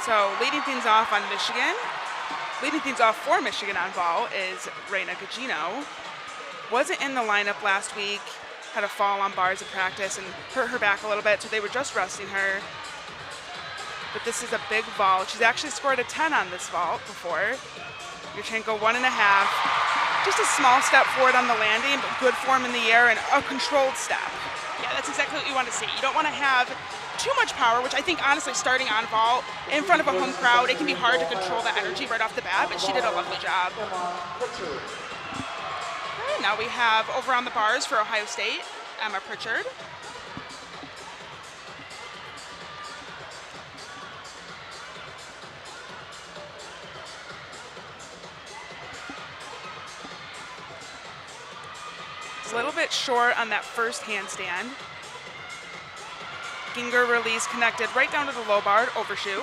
So leading things off on Michigan, leading things off for Michigan on vault is Reina Gugino. Wasn't in the lineup last week, had a fall on bars in practice and hurt her back a little bit, so they were just resting her. But this is a big vault. She's actually scored a 10 on this vault before. Yurchenko 1.5. Just a small step forward on the landing, but good form in the air and a controlled step. Yeah, that's exactly what you want to see. You don't want to have too much power, which I think honestly starting on vault in front of a home crowd, it can be hard to control that energy right off the bat, but she did a lovely job. Okay, now we have over on the bars for Ohio State, Emma Pritchard. It's a little bit short on that first handstand. Ginger release connected right down to the low bar, overshoot.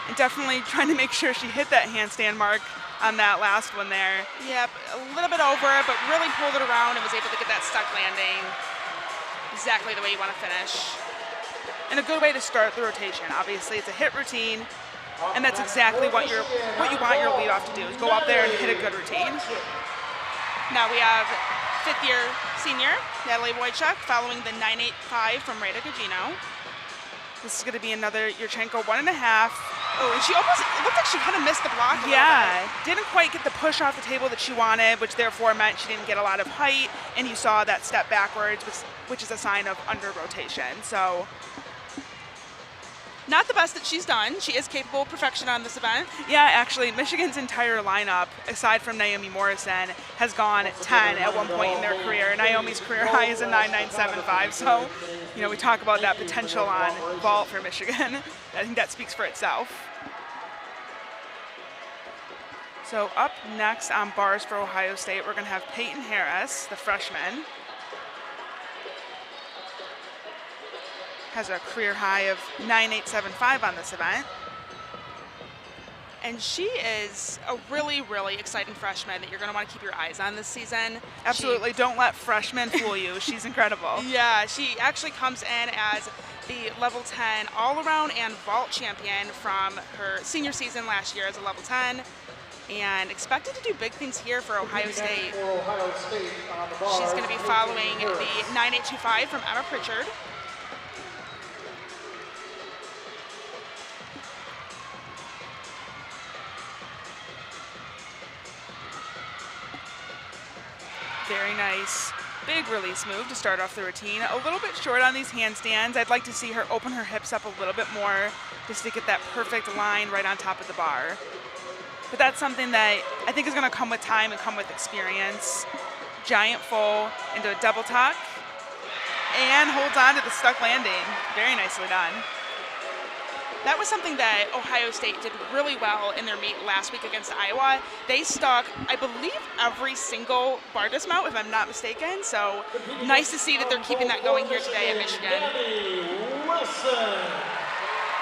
And definitely trying to make sure she hit that handstand mark on that last one there. Yep, a little bit over, but really pulled it around and was able to get that stuck landing. Exactly the way you want to finish. And a good way to start the rotation. Obviously, it's a hit routine, and that's exactly what you want your leadoff to do, is go up there and hit a good routine. Now we have fifth-year senior Natalie Wojcik following the 9.85 from Reina Gugino. This is going to be another Yurchenko 1.5. Oh, and she almost, it looked like she kind of missed the block. Yeah, didn't quite get the push off the table that she wanted, which therefore meant she didn't get a lot of height, and you saw that step backwards, which is a sign of under rotation. So, not the best that she's done. She is capable of perfection on this event. Yeah, actually, Michigan's entire lineup, aside from Naomi Morrison, has gone 10 at one point in their career. Naomi's career high is a 9.975, so, you know, we talk about that potential on vault for Michigan. I think that speaks for itself. So up next on bars for Ohio State, we're going to have Peyton Harris, the freshman. Has a career high of 9.875 on this event. And she is a really, really exciting freshman that you're going to want to keep your eyes on this season. Absolutely. Don't let freshmen fool you. She's incredible. Yeah, she actually comes in as the level 10 all-around and vault champion from her senior season last year as a level 10. And expected to do big things here for Ohio State. She's going to be following the 9.825 from Emma Pritchard. Very nice. Big release move to start off the routine. A little bit short on these handstands. I'd like to see her open her hips up a little bit more just to get that perfect line right on top of the bar. But that's something that I think is going to come with time and come with experience. Giant full into a double tuck and holds on to the stuck landing. Very nicely done. That was something that Ohio State did really well in their meet last week against Iowa. They stuck, I believe, every single bar dismount, if I'm not mistaken. So nice to see that they're keeping that going here today at Michigan.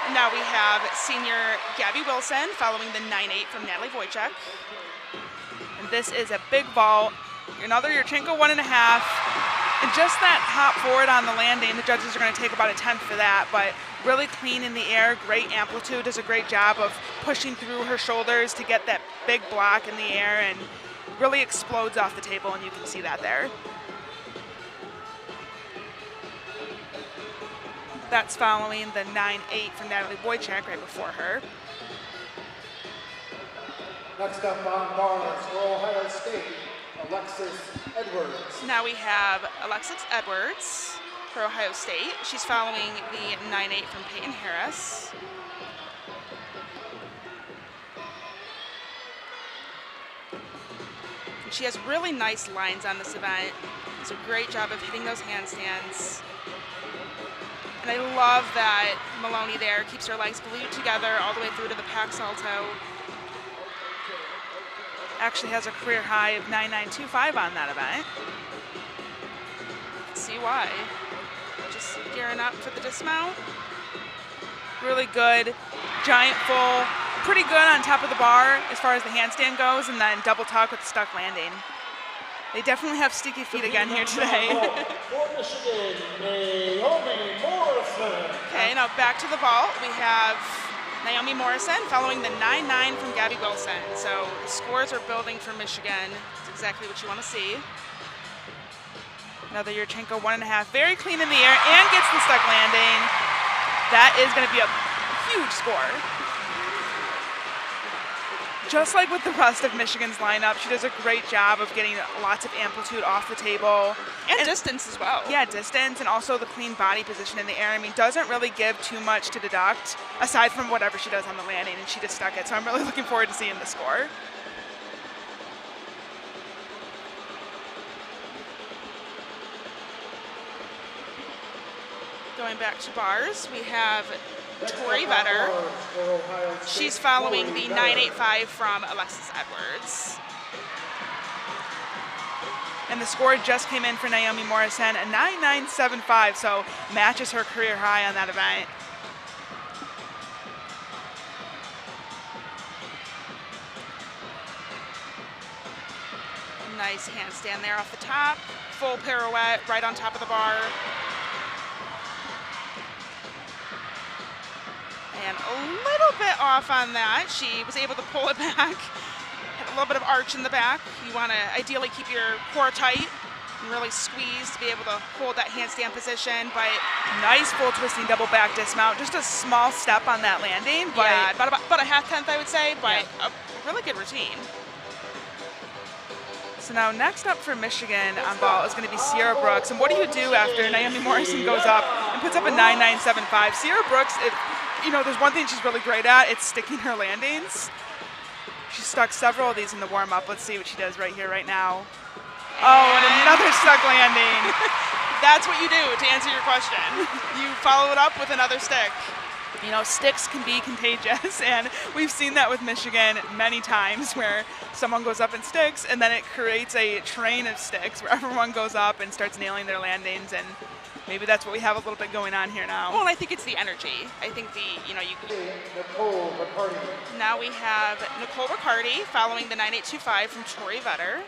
And now we have senior Gabby Wilson following the 9.8 from Natalie Wojcik. And this is a big vault. Another Yurchenko 1.5. And just that hop forward on the landing, the judges are going to take about a 10th for that, but really clean in the air, great amplitude, does a great job of pushing through her shoulders to get that big block in the air and really explodes off the table, and you can see that there. That's following the 9.8 from Natalie Wojcik right before her. Next up on bars for Ohio State, Alexis Edwards. Now we have Alexis Edwards for Ohio State. She's following the 9.8 from Peyton Harris. And she has really nice lines on this event. Does a great job of hitting those handstands. And I love that Maloney there keeps her legs glued together all the way through to the pack salto. Actually has a career high of 9.925 on that event. See why. Just gearing up for the dismount. Really good, giant full, pretty good on top of the bar as far as the handstand goes, and then double tuck with stuck landing. They definitely have sticky feet again here today. For Michigan, Naomi now back to the vault. We have Naomi Morrison following the 9-9 from Gabby Wilson. So the scores are building for Michigan. It's exactly what you want to see. Another Yurchenko 1.5, very clean in the air and gets the stuck landing. That is going to be a huge score. Just like with the rest of Michigan's lineup, she does a great job of getting lots of amplitude off the table. And distance as well. Yeah, distance and also the clean body position in the air. I mean, doesn't really give too much to deduct aside from whatever she does on the landing, and she just stuck it. So I'm really looking forward to seeing the score. Going back to bars, we have Tori Vetter. She's following the 9.85 from Alexis Edwards. And the score just came in for Naomi Morrison, a 9.975, so matches her career high on that event. Nice handstand there off the top. Full pirouette right on top of the bar. And a little bit off on that. She was able to pull it back. Had a little bit of arch in the back. You want to ideally keep your core tight and really squeeze to be able to hold that handstand position. But nice full twisting double back dismount. Just a small step on that landing. But yeah, about a half-tenth, I would say, but yeah. A really good routine. So now next up for Michigan on vault is going to be Sierra Brooks. And what do you do after Naomi Morrison goes up and puts up a 9.975? Sierra Brooks, you know, there's one thing she's really great at, it's sticking her landings. She stuck several of these in the warm-up. Let's see what she does right here, right now. And another stuck landing. That's what you do to answer your question. You follow it up with another stick. You know, sticks can be contagious, and we've seen that with Michigan many times where someone goes up and sticks, and then it creates a train of sticks where everyone goes up and starts nailing their landings, and maybe that's what we have a little bit going on here now. Well, I think it's the energy. I think Nicole Riccardi. Now we have Nicole Riccardi following the 9.825 from Tori Vetter.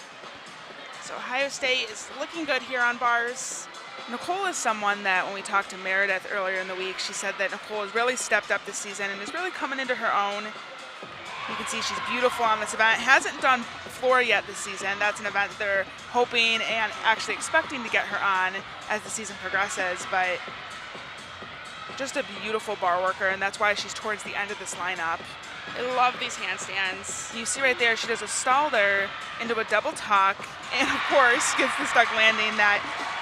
So Ohio State is looking good here on bars. Nicole is someone that when we talked to Meredith earlier in the week, she said that Nicole has really stepped up this season and is really coming into her own. You can see she's beautiful on this event. Hasn't done floor yet this season. That's an event that they're hoping and actually expecting to get her on as the season progresses, but just a beautiful bar worker, and that's why she's towards the end of this lineup. I love these handstands. You see right there, she does a Stalder into a double tuck, and of course gets the stuck landing. That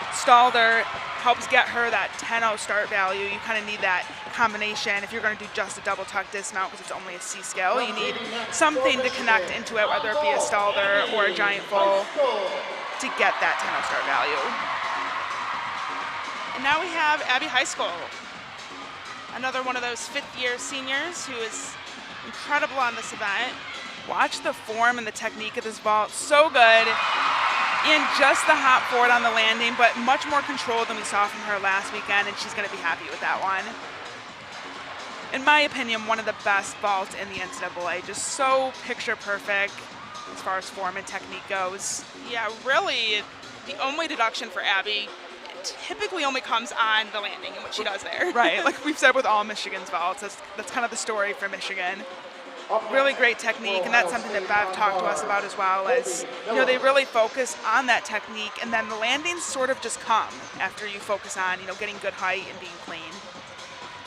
Stalder helps get her that 10-0 start value. You kind of need that combination if you're going to do just a double tuck dismount because it's only a C scale. You need something to connect into it, whether it be a Stalder or a giant full, to get that 10-0 start value. And now we have Abby Heiskell, another one of those fifth-year seniors who is incredible on this event. Watch the form and the technique of this vault. So good. And just the hop forward on the landing, but much more controlled than we saw from her last weekend, and she's going to be happy with that one. In my opinion, one of the best vaults in the NCAA. Just so picture perfect as far as form and technique goes. Yeah, really, the only deduction for Abby typically only comes on the landing and what she does there. Right, like we've said with all Michigan's vaults, that's kind of the story for Michigan. Really great technique, and that's something that Bev talked to us about as well, is, you know, they really focus on that technique, and then the landings sort of just come after you focus on, you know, getting good height and being clean.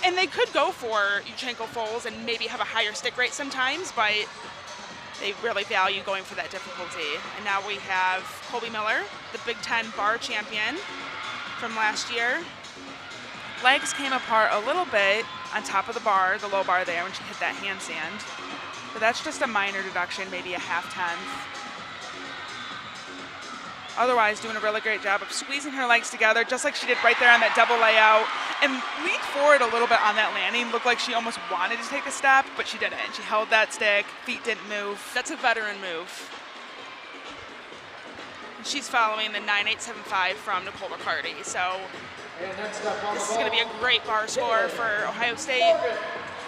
And they could go for Yurchenko fulls and maybe have a higher stick rate sometimes, but they really value going for that difficulty. And now we have Colby Miller, the Big Ten bar champion from last year. Legs came apart a little bit on top of the bar, the low bar there, when she hit that handstand. But that's just a minor deduction, maybe a half-tenth. Otherwise, doing a really great job of squeezing her legs together, just like she did right there on that double layout, and leaned forward a little bit on that landing. Looked like she almost wanted to take a step, but she didn't. She held that stick, feet didn't move. That's a veteran move. She's following the 9.875 from Nicole Riccardi, so this is going to be a great bar score for Ohio State.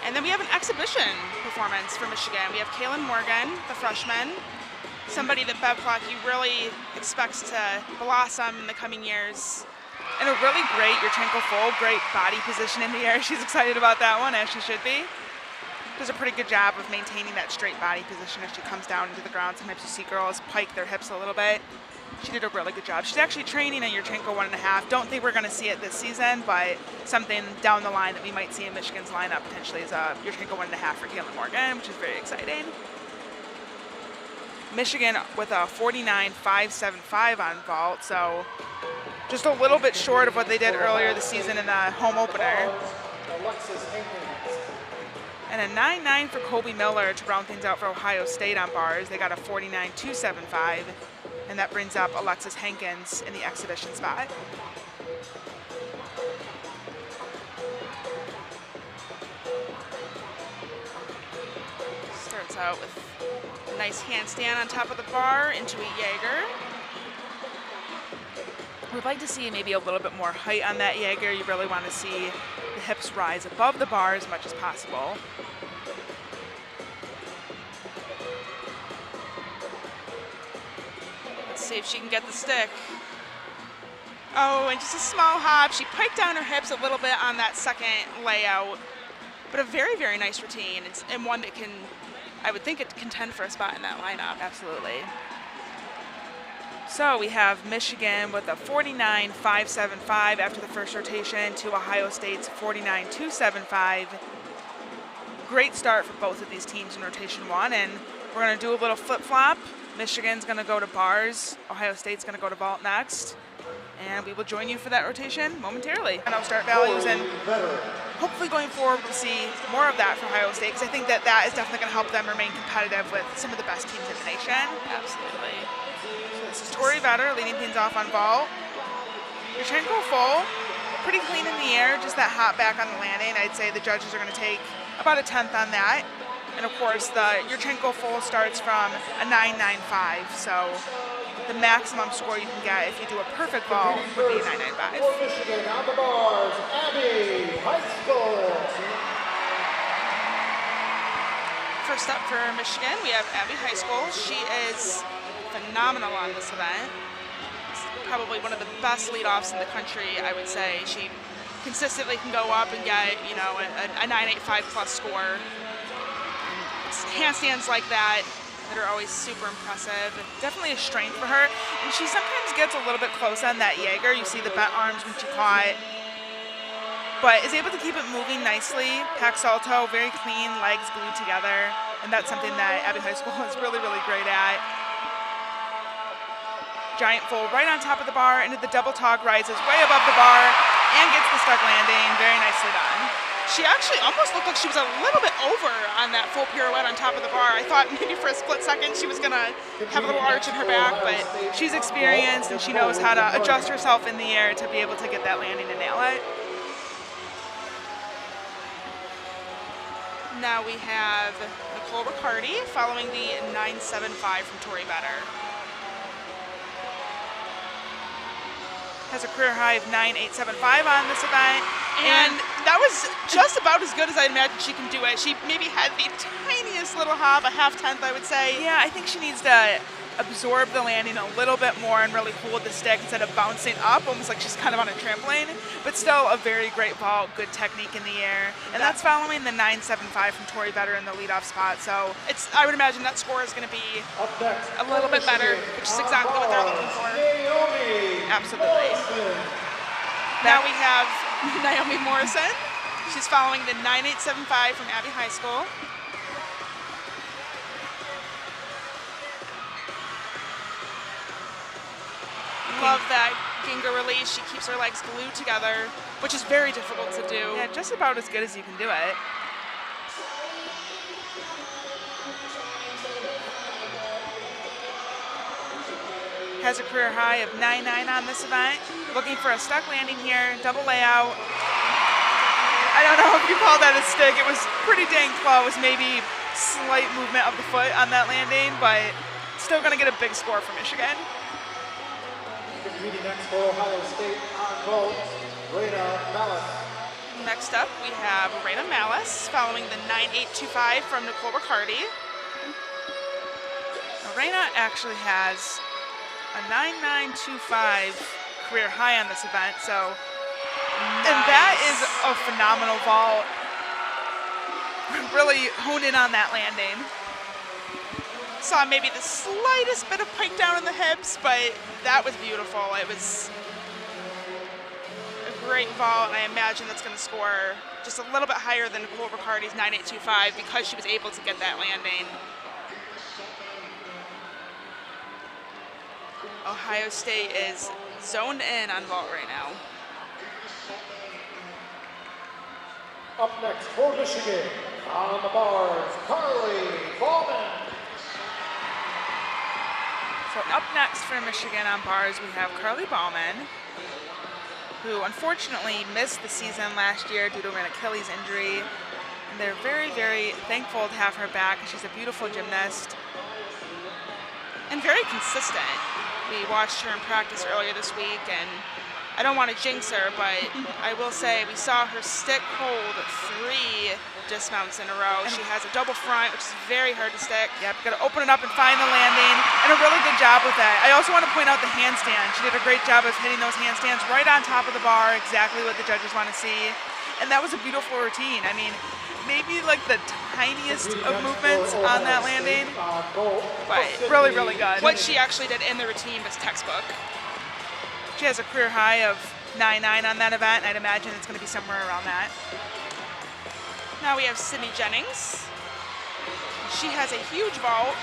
And then we have an exhibition performance for Michigan. We have Kaylin Morgan, the freshman, somebody that Bev Plotke really expects to blossom in the coming years. And a really great Yurchenko full, great body position in the air. She's excited about that one, as she should be. Does a pretty good job of maintaining that straight body position as she comes down into the ground. Sometimes you see girls pike their hips a little bit. She did a really good job. She's actually training a Yurchenko 1.5. Don't think we're going to see it this season, but something down the line that we might see in Michigan's lineup potentially is a Yurchenko 1.5 for Caitlin Morgan, which is very exciting. Michigan with a 49.575 on vault, so just a little bit short of what they did earlier this season in the home opener. And a 9.9 for Colby Miller to round things out for Ohio State on bars. They got a 49.275, and that brings up Alexis Hankins in the exhibition spot. Starts out with a nice handstand on top of the bar into a Jaeger. We'd like to see maybe a little bit more height on that Jaeger. You really want to see the hips rise above the bar as much as possible. Let's see if she can get the stick. Oh, and just a small hop. She piked down her hips a little bit on that second layout, but a very, very nice routine. And one that can, I would think, it contend for a spot in that lineup. Absolutely. So we have Michigan with a 49.575 after the first rotation to Ohio State's 49.275. Great start for both of these teams in rotation 1, and we're going to do a little flip-flop. Michigan's going to go to bars. Ohio State's going to go to vault next. And we will join you for that rotation momentarily. And I'll start values, and hopefully going forward we'll see more of that for Ohio State, because I think that is definitely going to help them remain competitive with some of the best teams in the nation. Absolutely. This is Tori Vetter leading things off on vault. Yurchenko full, pretty clean in the air, just that hop back on the landing. I'd say the judges are going to take about a 10th on that. And of course, the Yurchenko full starts from a 9.95, so the maximum score you can get if you do a perfect vault would be a 9.95. For Michigan on the bars, Abbey High School. First up for Michigan, we have Abbey High School. She is phenomenal on this event. Probably one of the best leadoffs in the country, I would say. She consistently can go up and get, you know, a 9.85 plus score. It's handstands like that are always super impressive. Definitely a strength for her. And she sometimes gets a little bit close on that Jaeger. You see the bent arms when she caught. But is able to keep it moving nicely. Pack salto, very clean, legs glued together. And that's something that Abbey High School is really, really great at. Giant full right on top of the bar, into the double tog, rises way above the bar and gets the stuck landing. Very nicely done. She actually almost looked like she was a little bit over on that full pirouette on top of the bar. I thought maybe for a split second she was going to have a little arch in her back, but she's experienced and she knows how to adjust herself in the air to be able to get that landing and nail it. Now we have Nicole Riccardi following the 9.75 from Tori Vetter. Has a career high of 9.875 on this event, and that was just about as good as I imagined she can do it. She maybe had the tiniest little hop, a half-tenth, I would say. Yeah, I think she needs to absorb the landing a little bit more and really hold the stick instead of bouncing up, almost like she's kind of on a trampoline, but still a very great vault, good technique in the air. And that's following the 9.75 from Tori Vetter in the leadoff spot, so I would imagine that score is going to be a little bit better, which is exactly what they're looking for. Absolutely. Now we have Naomi Morrison. She's following the 9.875 from Abbey High School. Love that Ginga release. She keeps her legs glued together, which is very difficult to do. Yeah, just about as good as you can do it. Has a career high of 9.9 on this event. Looking for a stuck landing here, double layout. I don't know if you call that a stick. It was pretty dang close, maybe slight movement of the foot on that landing, but still gonna get a big score for Michigan. Competing next for Ohio State on vault, Rayna Malice. Next up, we have Rayna Malice following the 9.825 from Nicole Riccardi. Now, Rayna actually has a 9.925 career high on this event. So, and that is a phenomenal vault. Really honed in on that landing. Saw maybe the slightest bit of pike down in the hips, but that was beautiful. It was a great vault, and I imagine that's going to score just a little bit higher than Nicole Riccardi's 9.825 because she was able to get that landing. Ohio State is zoned in on vault right now. Up next for Michigan, on the bars, Carly Ballman. So up next for Michigan on bars, we have Carly Ballman, who unfortunately missed the season last year due to an Achilles injury. And they're very, very thankful to have her back. She's a beautiful gymnast. And very consistent. We watched her in practice earlier this week, and I don't want to jinx her, but I will say we saw her stick hold 3 dismounts in a row. She has a double front, which is very hard to stick. Yep, got to open it up and find the landing, and a really good job with that. I also want to point out the handstand. She did a great job of hitting those handstands right on top of the bar, exactly what the judges want to see. And that was a beautiful routine. I mean, maybe like the tiniest of movements on that landing, but really, really good. What she actually did in the routine was textbook. She has a career high of 9.9 on that event, and I'd imagine it's going to be somewhere around that. Now we have Sydney Jennings. She has a huge vault,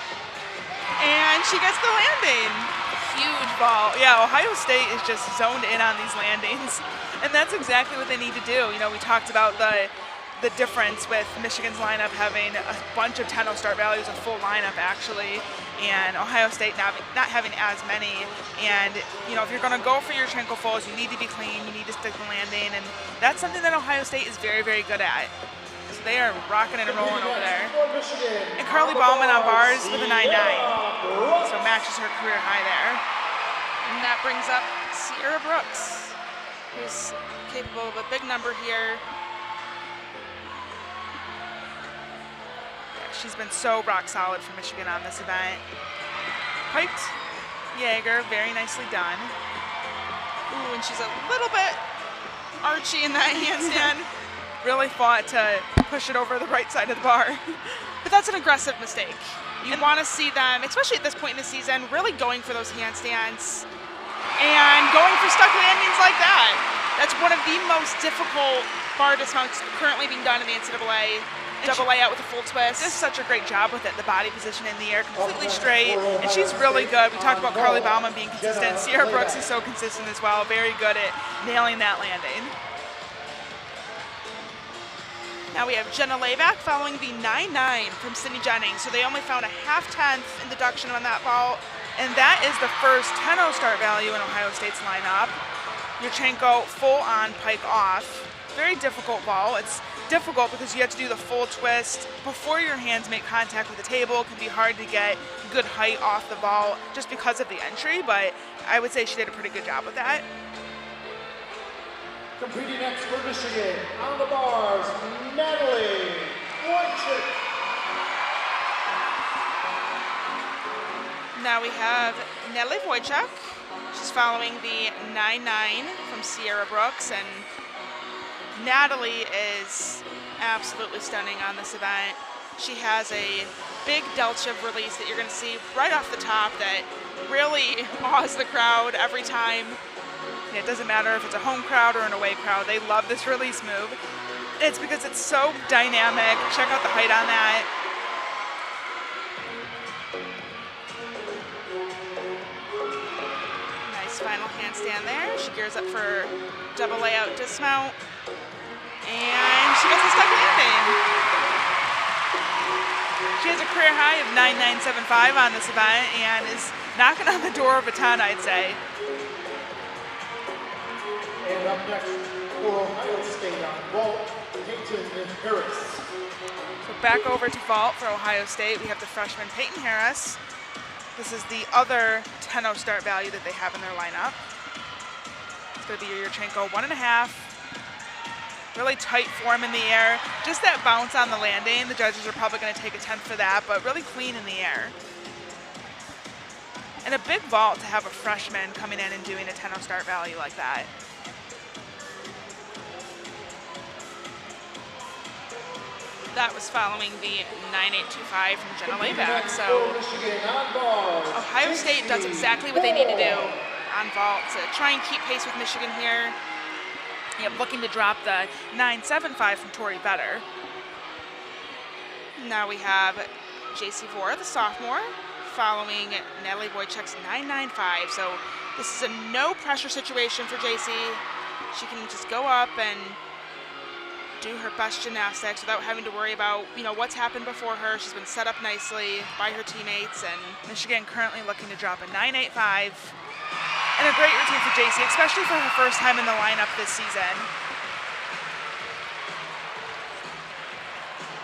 and she gets the landing. Huge vault. Yeah, Ohio State is just zoned in on these landings, and that's exactly what they need to do. You know, we talked about the difference with Michigan's lineup having a bunch of 10-0 start values, a full lineup actually, and Ohio State not having as many. And you know, if you're going to go for your Chenko fulls, you need to be clean, you need to stick the landing, and that's something that Ohio State is very, very good at. So they are rocking and rolling over there. And Carly Ballman on bars with a 9.9, so matches her career high there. And that brings up Sierra Brooks, who's capable of a big number here. She's been so rock solid for Michigan on this event. Piped Jaeger, very nicely done. Ooh, and she's a little bit archy in that handstand. Really fought to push it over the right side of the bar. But that's an aggressive mistake. You want to see them, especially at this point in the season, really going for those handstands and going for stuck landings like that. That's one of the most difficult bar dismounts currently being done in the NCAA. Double layout with a full twist. Does such a great job with it. The body position in the air, completely straight, and she's really good. We talked about Carly Ballman being consistent. Sierra Brooks is so consistent as well. Very good at nailing that landing. Now we have Jenna Layback following the 9.9 from Sydney Jennings. So they only found a 0.5 in deduction on that vault. And that is the first 10-0 start value in Ohio State's lineup. Yurchenko full on, pike off. Very difficult vault. It's difficult because you have to do the full twist before your hands make contact with the table. It can be hard to get good height off the vault just because of the entry, but I would say she did a pretty good job with that. Competing next for Michigan, on the bars, Natalie Wojcik. Now we have Natalie Wojcik. She's following the 9.9 from Sierra Brooks, and Natalie is absolutely stunning on this event. She has a big delta release that you're going to see right off the top that really awes the crowd every time. Yeah, it doesn't matter if it's a home crowd or an away crowd. They love this release move. It's because it's so dynamic. Check out the height on that. Nice final handstand there. She gears up for double layout dismount. And she gets a stuck landing. She has a career high of 9.975 on this event and is knocking on the door of a ton, I'd say. And up next for Ohio State on vault, Peyton Harris. So back over to vault for Ohio State. We have the freshman Peyton Harris. This is the other 10-0 start value that they have in their lineup. It's going to be Yurchenko 1.5. Really tight form in the air. Just that bounce on the landing. The judges are probably going to take a 10 for that, but really clean in the air. And a big vault to have a freshman coming in and doing a 10-0 start value like that. That was following the 9.825 from Jenna Layback. So Ohio State does exactly what they need to do on vault to try and keep pace with Michigan here. Yep, looking to drop the 9.75 from Tori Vetter. Now we have JC Vora, the sophomore, following Natalie Wojcik's 9.95. So this is a no pressure situation for JC. She can just go up and do her best gymnastics without having to worry about, what's happened before her. She's been set up nicely by her teammates, and Michigan currently looking to drop a 9.85. And a great routine for JC, especially for her first time in the lineup this season.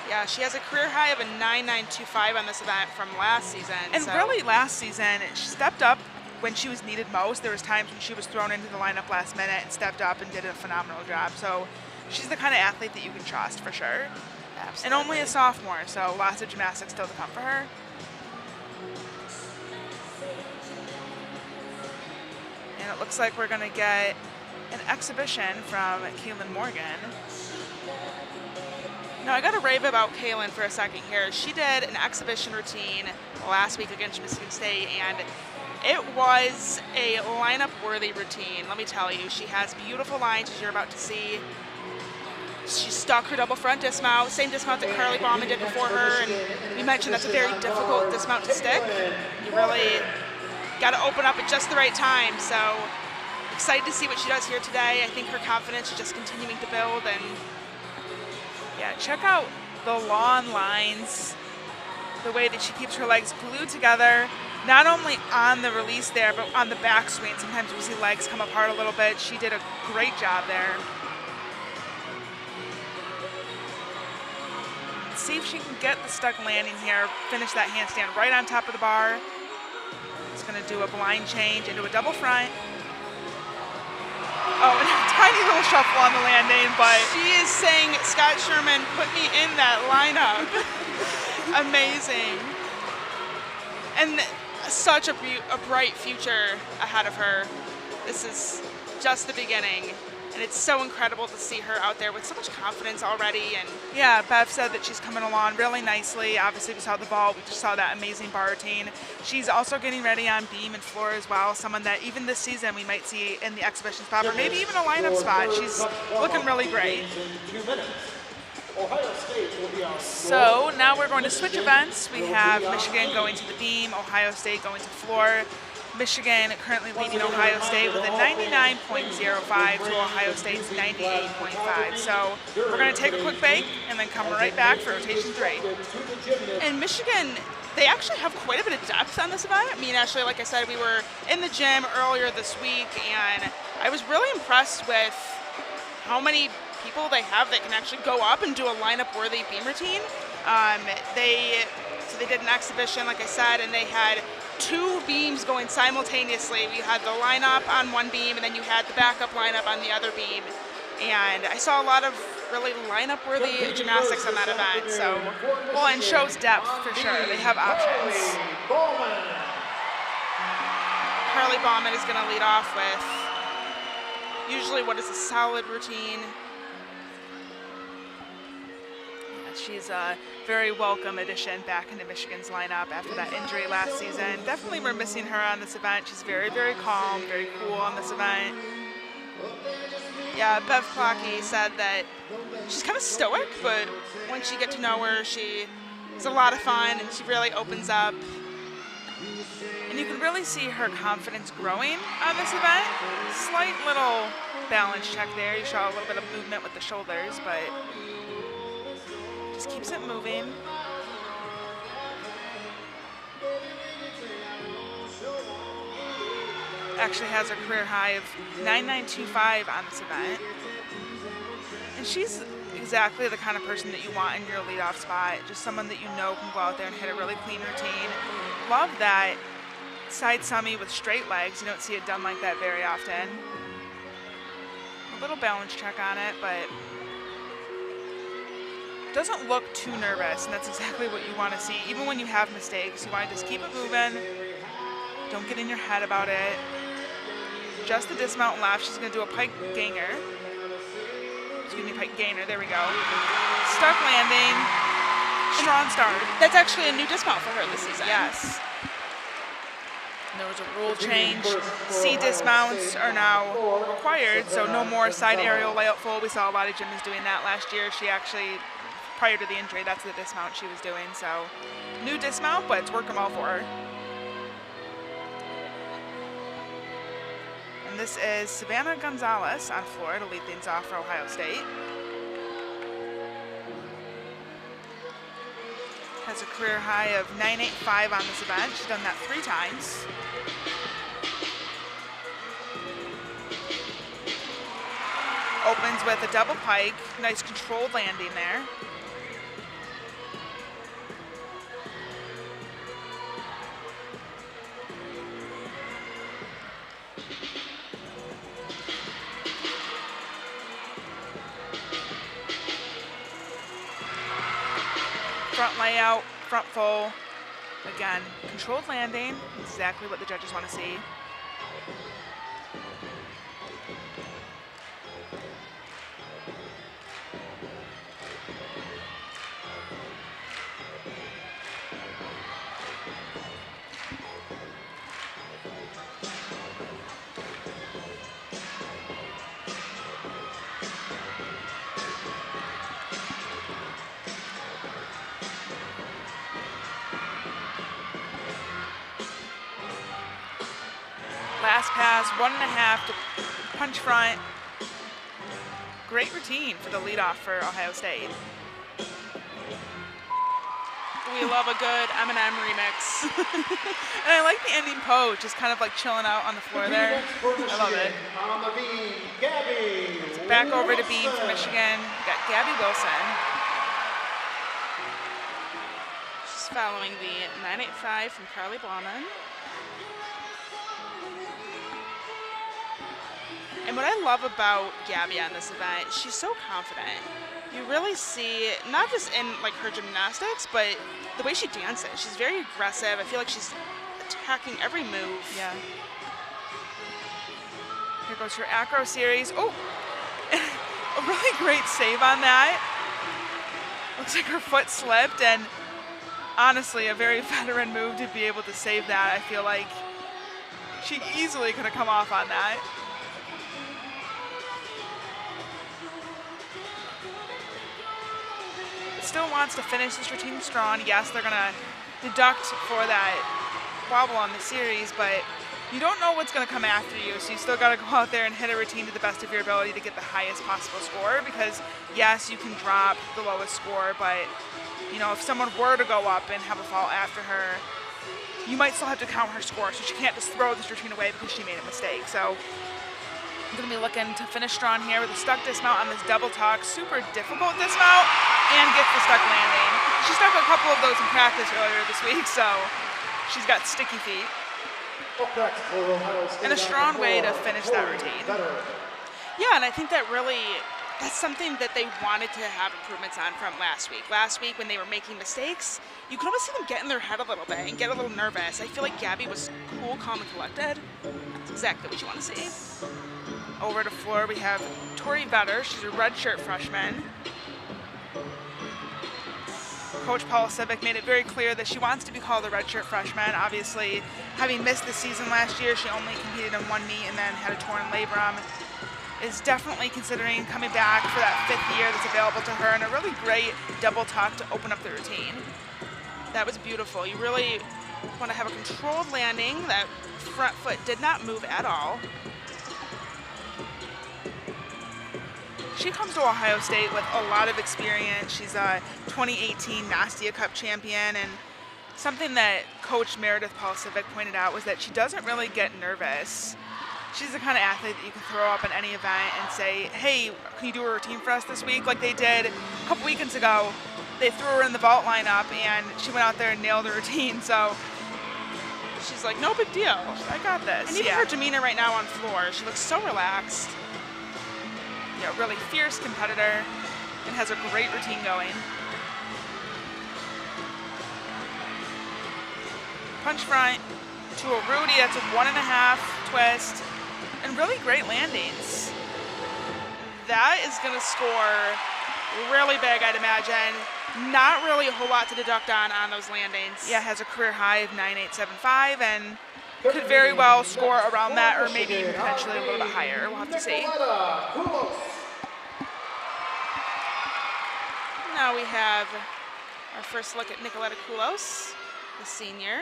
Yeah, she has a career high of a 9.925 on this event from last season. And really last season, she stepped up when she was needed most. There was times when she was thrown into the lineup last minute and stepped up and did a phenomenal job. So she's the kind of athlete that you can trust for sure. Absolutely. And only a sophomore, so lots of gymnastics still to come for her. And it looks like we're going to get an exhibition from Kaylin Morgan. Now, I got to rave about Kaylin for a second here. She did an exhibition routine last week against Michigan State, and it was a lineup-worthy routine, let me tell you. She has beautiful lines, as you're about to see. She stuck her double front dismount, same dismount that Carly Bauman did before her, and you mentioned that's a very difficult dismount to stick. You really got to open up at just the right time, so excited to see what she does here today. I think her confidence is just continuing to build, and yeah, check out the long lines, the way that she keeps her legs glued together, not only on the release there, but on the backswing. Sometimes we see legs come apart a little bit. She did a great job there. Let's see if she can get the stuck landing here, finish that handstand right on top of the bar. It's gonna do a blind change into a double front. Oh, and a tiny little shuffle on the landing, but she is saying, Scott Sherman, put me in that lineup. Amazing. And such a bright future ahead of her. This is just the beginning. And it's so incredible to see her out there with so much confidence already. And yeah, Bev said that she's coming along really nicely. Obviously, we saw the vault. We just saw that amazing bar routine. She's also getting ready on beam and floor as well. Someone that even this season we might see in the exhibition spot or maybe even a lineup spot. She's looking really great. So now we're going to switch events. We have Michigan going to the beam, Ohio State going to floor. Michigan currently leading Ohio State with a 99.05 to Ohio State's 98.5. So we're going to take a quick break and then come right back for rotation 3. And Michigan, they actually have quite a bit of depth on this event. I mean, actually, like I said, we were in the gym earlier this week, and I was really impressed with how many people they have that can actually go up and do a lineup-worthy beam routine. So they did an exhibition, like I said, and they had 2 beams going simultaneously. We had the lineup on one beam, and then you had the backup lineup on the other beam. And I saw a lot of really lineup-worthy gymnastics on that event. So, well, and shows depth for sure. They have options. Carly Bauman is going to lead off with usually what is a solid routine. She's a very welcome addition back into Michigan's lineup after that injury last season. Definitely we're missing her on this event. She's very, very calm, very cool on this event. Yeah, Bev Clocky said that she's kind of stoic, but once you get to know her, she is a lot of fun and she really opens up. And you can really see her confidence growing on this event. Slight little balance check there. You saw a little bit of movement with the shoulders, but just keeps it moving. Actually has her career high of 9.925 on this event. And she's exactly the kind of person that you want in your leadoff spot. Just someone that you know can go out there and hit a really clean routine. Love that side summy with straight legs. You don't see it done like that very often. A little balance check on it, but doesn't look too nervous, and that's exactly what you want to see. Even when you have mistakes, you want to just keep it moving. Don't get in your head about it. Just the dismount left. She's going to do a pike gainer. Excuse me, pike gainer. There we go. Stuck landing. Strong start. That's actually a new dismount for her this season. Yes. There was a rule change. C dismounts are now required, so no more side aerial layout full. We saw a lot of gymnasts doing that last year. She actually, prior to the injury, that's the dismount she was doing. So new dismount, but it's working well for her. And this is Savannah Gonzalez on floor to lead things off for Ohio State. Has a career high of 9.85 on this event. She's done that 3 times. Opens with a double pike. Nice controlled landing there. Front layout, front full. Again, controlled landing, exactly what the judges want to see. Last pass, 1.5 to punch front. Great routine for the leadoff for Ohio State. We love a good M&M remix. And I like the ending pose, just kind of like chilling out on the floor there. I love it. On the beam, Gabby. Back over to beam for Michigan. We got Gabby Wilson. She's following the 9.85 from Carly Bauman. And what I love about Gabby on this event, she's so confident. You really see, not just in like her gymnastics, but the way she dances. She's very aggressive. I feel like she's attacking every move. Yeah. Here goes her acro series. Oh, a really great save on that. Looks like her foot slipped, and honestly, a very veteran move to be able to save that. I feel like she easily could have come off on that. Still wants to finish this routine strong. Yes, they're gonna deduct for that wobble on the series, but you don't know what's gonna come after you, so you still gotta go out there and hit a routine to the best of your ability to get the highest possible score, because yes, you can drop the lowest score, but you know, if someone were to go up and have a fall after her, you might still have to count her score, so she can't just throw this routine away because she made a mistake. So I'm gonna be looking to finish strong here with a stuck dismount on this double tuck. Super difficult dismount, and gets the stuck landing. She stuck a couple of those in practice earlier this week, so she's got sticky feet. And a strong way to finish that routine. Yeah, and I think that really, that's something that they wanted to have improvements on from last week. Last week when they were making mistakes, you could almost see them get in their head a little bit and get a little nervous. I feel like Gabby was cool, calm, and collected. That's exactly what you want to see. Over to floor, we have Tori Vetter. She's a redshirt freshman. Coach Paula Civic made it very clear that she wants to be called a redshirt freshman. Obviously, having missed the season last year, she only competed in one meet and then had a torn labrum. Is definitely considering coming back for that 5th year that's available to her, and a really great double tuck to open up the routine. That was beautiful. You really want to have a controlled landing. That front foot did not move at all. She comes to Ohio State with a lot of experience. She's a 2018 Nastia Cup champion, and something that Coach Meredith Paul Civic pointed out was that she doesn't really get nervous. She's the kind of athlete that you can throw up in any event and say, hey, can you do a routine for us this week? Like they did a couple weekends ago. They threw her in the vault lineup, and she went out there and nailed the routine. So she's like, no big deal. I got this. And even her demeanor right now on floor, she looks so relaxed. Yeah, really fierce competitor, and has a great routine going. Punch front, to a Rudy. That's a 1.5 twist. And really great landings. That is going to score really big, I'd imagine. Not really a whole lot to deduct on those landings. Yeah, has a career high of 9.875 and could very well score around that or maybe even potentially a little bit higher. We'll have to see. Now we have our first look at Nicoletta Koulos, the senior.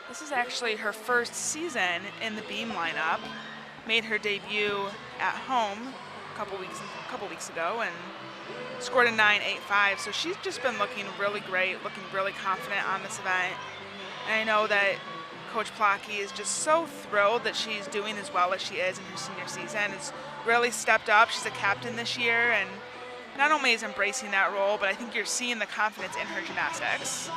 This is actually her first season in the beam lineup. Made her debut at home a couple weeks ago and scored a 9.85. So she's just been looking really great, looking really confident on this event. And I know that Coach Plocky is just so thrilled that she's doing as well as she is in her senior season. Has really stepped up. She's a captain this year and not only is embracing that role, but I think you're seeing the confidence in her gymnastics.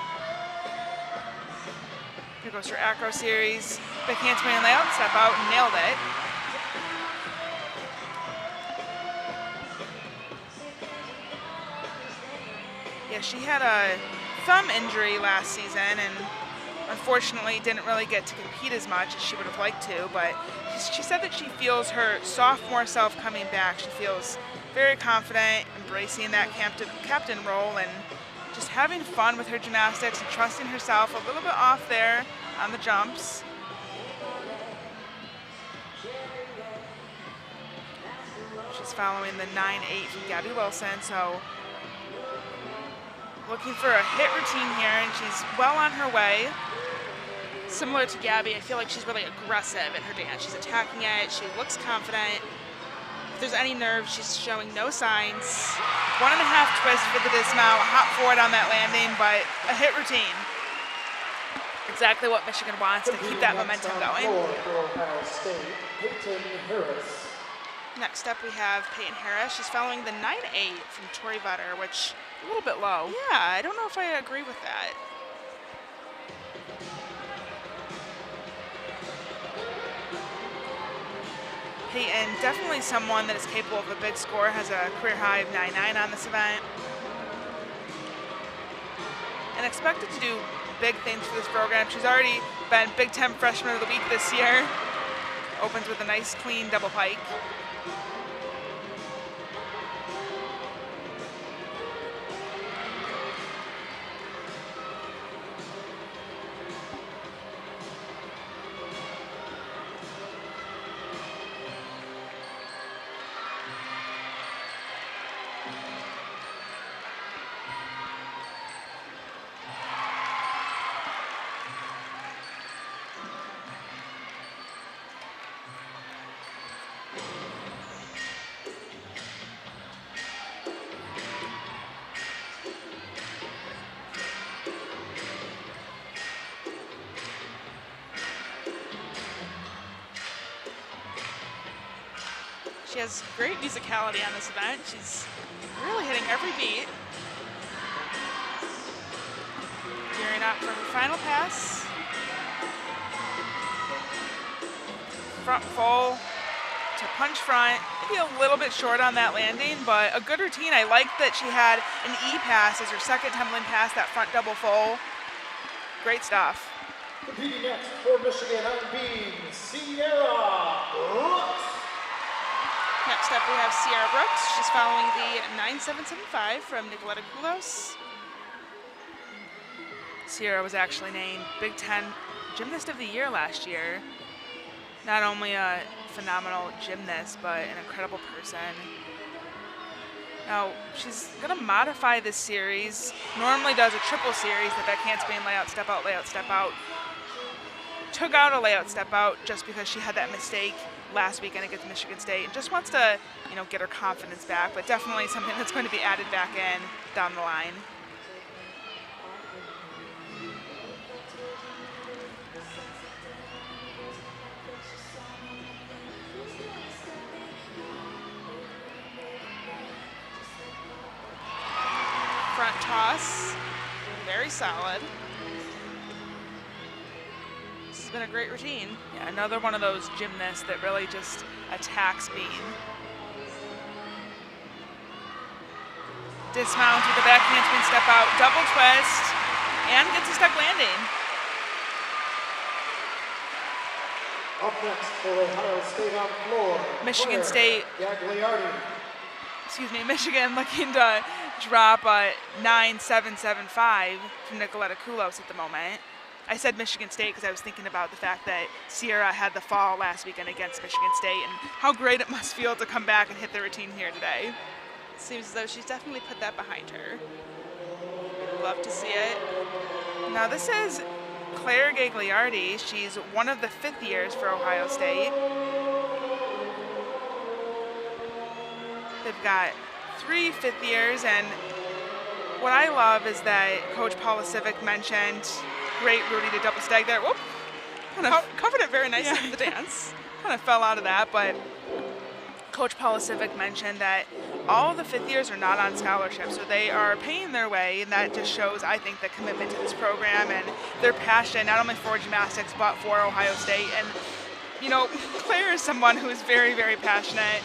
Here goes her acro series. Big handspring layout, step out, and nailed it. Yeah, she had a thumb injury last season and unfortunately didn't really get to compete as much as she would have liked to, but she said that she feels her sophomore self coming back. She feels very confident, embracing that captain role and just having fun with her gymnastics and trusting herself a little bit off there on the jumps. She's following the 9.8 from Gabby Wilson, so looking for a hit routine here, and she's well on her way. Similar to Gabby, I feel like she's really aggressive in her dance. She's attacking it, she looks confident. If there's any nerves, she's showing no signs. 1.5 twist for the dismount, hop forward on that landing, but a hit routine. Exactly what Michigan wants to keep that momentum going. Next up we have Peyton Harris. She's following the 9.8 from Tori Vetter, which a little bit low. Yeah, I don't know if I agree with that. Peyton, definitely someone that is capable of a big score, has a career high of 9.9 on this event. And expected to do big things for this program. She's already been Big Ten Freshman of the Week this year. Opens with a nice clean double pike. She has great musicality on this event. She's really hitting every beat. Gearing up for her final pass. Front full to punch front. Maybe a little bit short on that landing, but a good routine. I like that she had an E pass as her second tumbling pass, that front double full. Great stuff. Competing next for Michigan on beam, Sierra Brooks. Next up we have Sierra Brooks. She's following the 9.775 from Nicoletta Koulos. Sierra was actually named Big Ten Gymnast of the Year last year. Not only a phenomenal gymnast, but an incredible person. Now, she's gonna modify this series. Normally does a triple series, the back handspring layout, step out, layout, step out. Took out a layout, step out, just because she had that mistake last weekend against Michigan State and just wants to, get her confidence back, but definitely something that's going to be added back in down the line. Front toss, very solid. This has been a great routine. Yeah, another one of those gymnasts that really just attacks beam. Dismount with the back handspring step out, double twist, and gets a stuck landing. Up next for Ohio State on floor, Michigan Claire State, Gagliardi. Michigan looking to drop a 9.775 from Nicoletta Koulos at the moment. I said Michigan State because I was thinking about the fact that Sierra had the fall last weekend against Michigan State and how great it must feel to come back and hit the routine here today. Seems as though she's definitely put that behind her. Love to see it. Now this is Claire Gagliardi. She's one of the fifth years for Ohio State. They've got 3 fifth years, and what I love is that Coach Paula Civic mentioned great Rudy to double stag there. Whoop! Covered it very nicely in the dance. Kind of fell out of that, but Coach Paula Civic mentioned that all the fifth years are not on scholarship, so they are paying their way, and that just shows, I think, the commitment to this program and their passion, not only for gymnastics, but for Ohio State. And, you know, Claire is someone who is very, very passionate.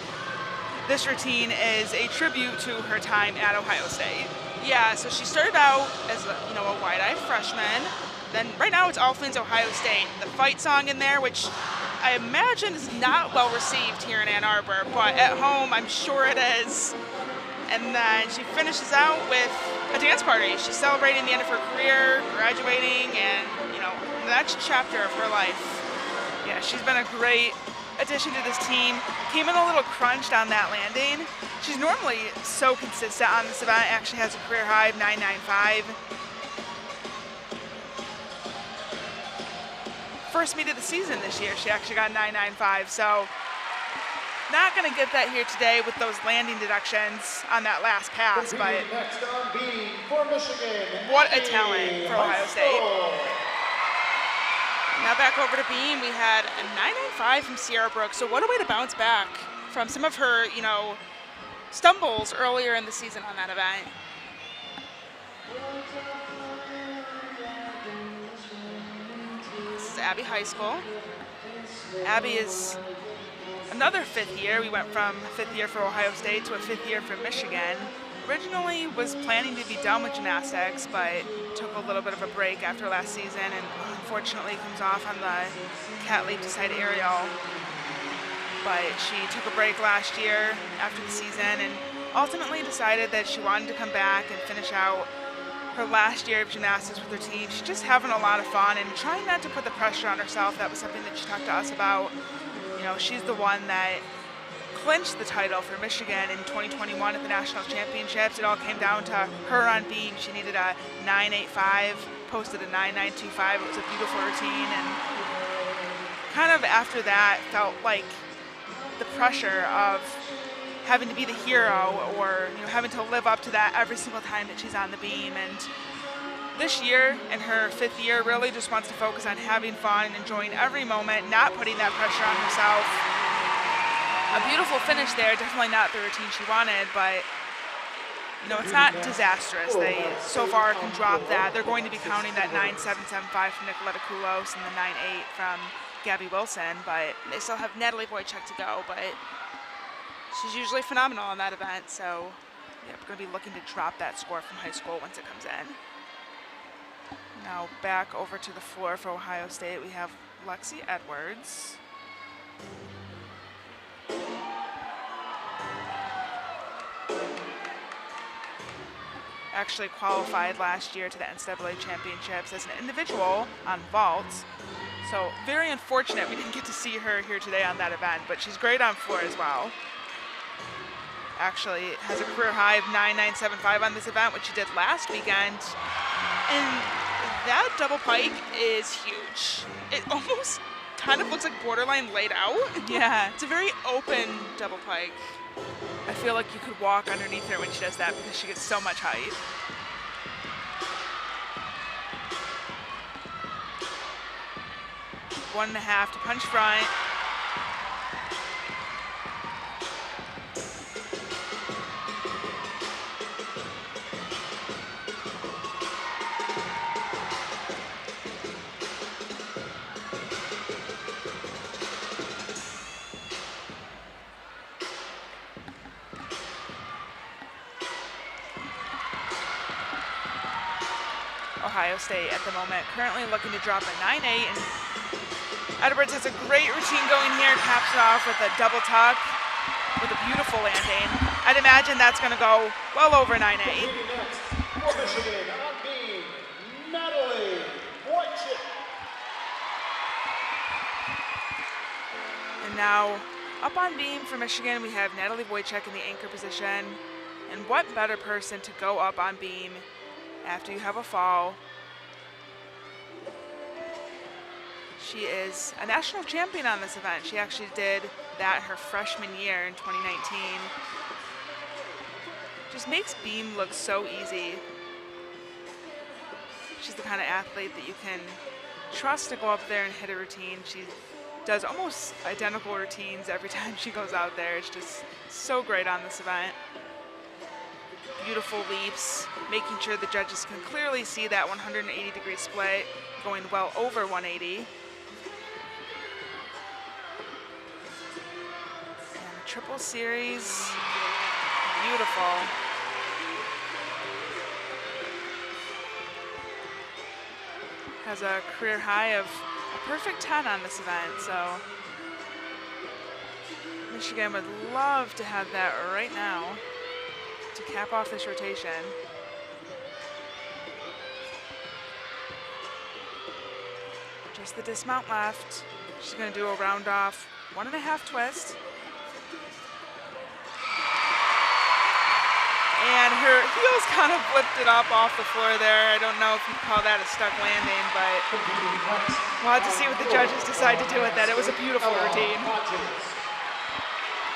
This routine is a tribute to her time at Ohio State. Yeah, so she started out as a wide-eyed freshman. Then right now it's all things Ohio State. The fight song in there, which I imagine is not well received here in Ann Arbor, but at home I'm sure it is. And then she finishes out with a dance party. She's celebrating the end of her career, graduating, and the next chapter of her life. Yeah, she's been a great addition to this team. Came in a little crunched on that landing. She's normally so consistent on this event. Actually has a career high of 9.95. First meet of the season this year, she actually got 9.95. So not going to get that here today with those landing deductions on that last pass, but Next on beam for Michigan, what a talent for Ohio State. Now back over to beam, we had a 9.95 from Sierra Brooks. So what a way to bounce back from some of her, stumbles earlier in the season on that event. This is Abbey High School. Abbey is another fifth year. We went from fifth year for Ohio State to a fifth year for Michigan. Originally was planning to be done with gymnastics, but took a little bit of a break after last season and unfortunately comes off on the cat leap to side aerial. But she took a break last year after the season and ultimately decided that she wanted to come back and finish out her last year of gymnastics with her team. She's just having a lot of fun and trying not to put the pressure on herself. That was something that she talked to us about. She's the one that clinched the title for Michigan in 2021 at the National Championships. It all came down to her on beam. She needed a 9.85, posted a 9.925. It was a beautiful routine, and kind of after that felt like the pressure of having to be the hero or having to live up to that every single time that she's on the beam. And this year, in her fifth year, really just wants to focus on having fun and enjoying every moment, not putting that pressure on herself. A beautiful finish there, definitely not the routine she wanted, but it's not disastrous. They so far can drop that. They're going to be counting that 9.775 from Nicoletta Koulos and the 9.8 from Gabby Wilson, but they still have Natalie Wojcik to go, but she's usually phenomenal on that event, so yeah, we're going to be looking to drop that score from high school once it comes in. Now back over to the floor for Ohio State, we have Lexi Edwards. Actually qualified last year to the NCAA championships as an individual on vaults. So very unfortunate we didn't get to see her here today on that event, but she's great on floor as well. Actually has a career high of 9.975 on this event, which she did last weekend. And that double pike is huge. It almost kind of looks like borderline laid out. Yeah. It's a very open double pike. I feel like you could walk underneath her when she does that because she gets so much height. One and a half to punch front. Ohio State at the moment currently looking to drop a 9.8 and Edwards has a great routine going here, caps it off with a double tuck with a beautiful landing. I'd imagine that's going to go well over 9-8. Competing next for Michigan on beam, Natalie Wojcik. And now up on beam for Michigan, we have Natalie Wojcik in the anchor position. And what better person to go up on beam after you have a fall? She is a national champion on this event. She actually did that her freshman year in 2019. Just makes beam look so easy. She's the kind of athlete that you can trust to go up there and hit a routine. She does almost identical routines every time she goes out there. It's just so great on this event. Beautiful leaps, making sure the judges can clearly see that 180-degree split going well over 180. And the triple series, beautiful. Has a career high of a perfect 10 on this event, so Michigan would love to have that right now to cap off this rotation. Just the dismount left. She's going to do a round off 1.5 twist. And her heels kind of lifted up off the floor there. I don't know if you'd call that a stuck landing, but we'll have to see what the judges decide to do with that. It was a beautiful routine.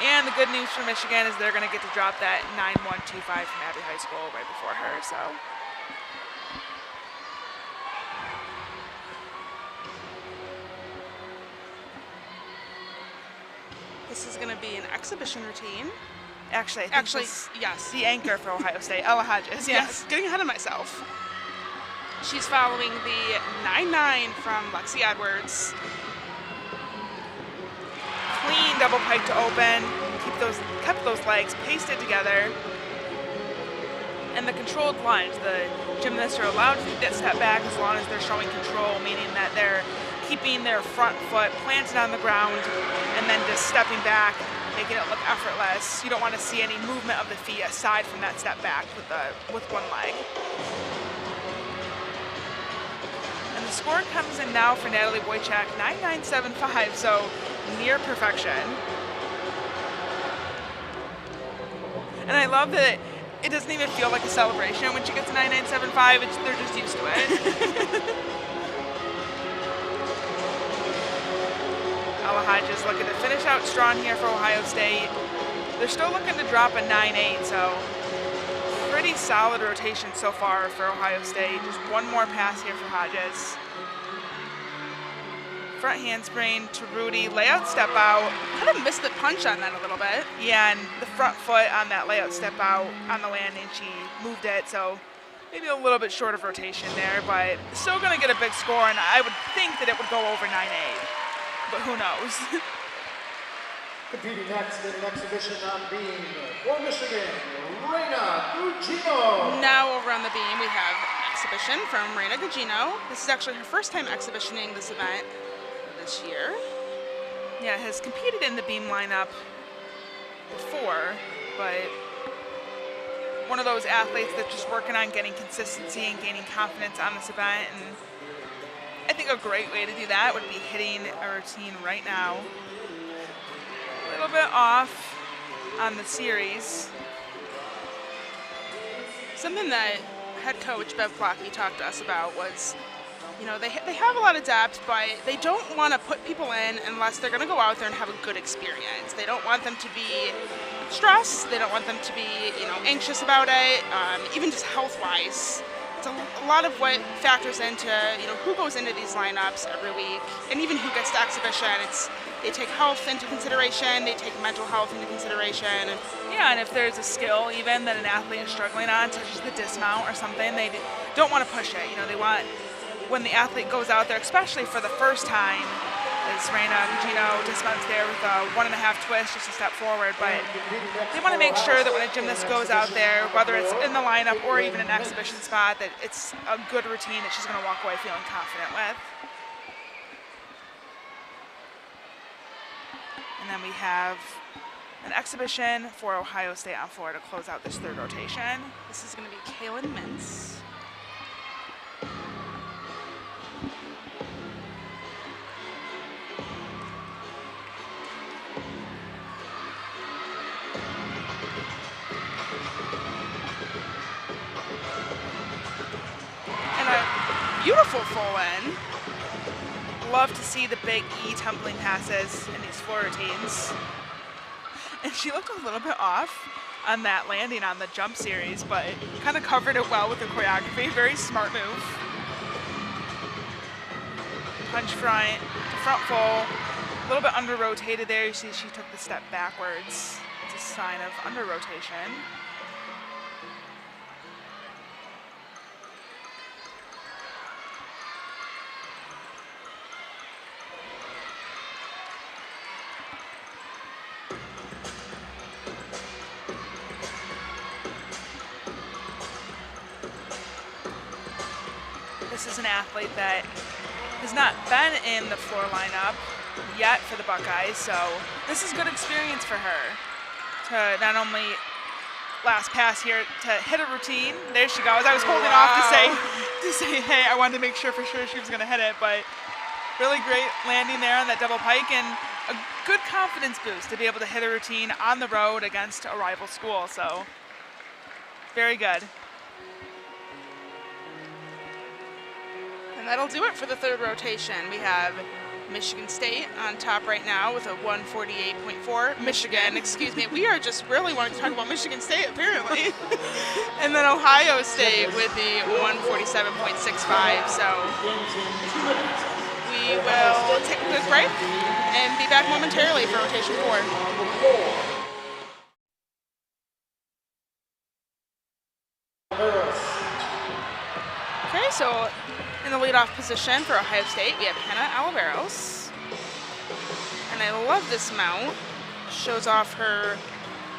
And the good news for Michigan is they're going to get to drop that 9.125 from Abbey High School right before her. So This is going to be an exhibition routine. actually, I think this Yes. the anchor for Ohio State, Ella Hodges. Yes, getting ahead of myself. She's following the 9-9 from Lexi Edwards. Clean double pike to open. Kept those legs pasted together. And the controlled lunge. The gymnasts are allowed to take that step back as long as they're showing control, meaning that they're keeping their front foot planted on the ground and then just stepping back, making it look effortless. You don't want to see any movement of the feet aside from that step back with one leg. And the score comes in now for Natalie Wojcik, 9.975, so near perfection. And I love that it doesn't even feel like a celebration when she gets a 9.975. They're just used to it. Ella Hodges looking to finish out strong here for Ohio State. They're still looking to drop a 9.8, so pretty solid rotation so far for Ohio State. Just one more pass here for Hodges. Front handspring to Rudy, layout step out. Kind of missed the punch on that a little bit. Yeah, and the front foot on that layout step out on the landing, she moved it, so maybe a little bit short of rotation there, but still going to get a big score, and I would think that it would go over 9.8, but who knows? Competing next in an exhibition on beam for Michigan, Reina Gugino. Now over on the beam we have exhibition from Reina Gugino. This is actually her first time exhibitioning this event this year. Yeah, has competed in the beam lineup before, but one of those athletes that's just working on getting consistency and gaining confidence on this event. And I think a great way to do that would be hitting a routine right now. A little bit off on the series. Something that head coach Bev Plotky talked to us about was, you know, they have a lot of depth, but they don't want to put people in unless they're going to go out there and have a good experience. They don't want them to be stressed. They don't want them to be, you know, anxious about it, even just health-wise. It's a lot of what factors into, you know, who goes into these lineups every week, and even who gets to exhibition. They take health into consideration. They take mental health into consideration. Yeah, and if there's a skill even that an athlete is struggling on, such as the dismount or something, they don't want to push it. You know, they want, when the athlete goes out there, especially for the first time, as Reina Gugino dismounts there with a 1.5 twist, just a step forward, but they want to make sure that when a gymnast goes out there, whether it's in the lineup or even an exhibition spot, that it's a good routine that she's going to walk away feeling confident with. And then we have an exhibition for Ohio State on floor to close out this third rotation. This is going to be Kaylin Mintz. Beautiful full in. Love to see the big E tumbling passes in these floor routines. And she looked a little bit off on that landing on the jump series, but kind of covered it well with the choreography. Very smart move. Punch front, front full. A little bit under rotated there. You see she took the step backwards. It's a sign of under rotation. This is an athlete that has not been in the floor lineup yet for the Buckeyes, so this is good experience for her to not only last pass here to hit a routine. There she goes. I was holding off to say, hey, I wanted to make sure for sure she was going to hit it, but really great landing there on that double pike and a good confidence boost to be able to hit a routine on the road against a rival school. So very good. And that'll do it for the third rotation. We have Michigan State on top right now with a 148.4. Michigan, excuse me. We are just really wanting to talk about Michigan State, apparently. And then Ohio State with the 147.65. So we will take a quick break and be back momentarily for rotation 4. Okay, so in the leadoff position for Ohio State, we have Hannah Oliveros. And I love this mount. Shows off her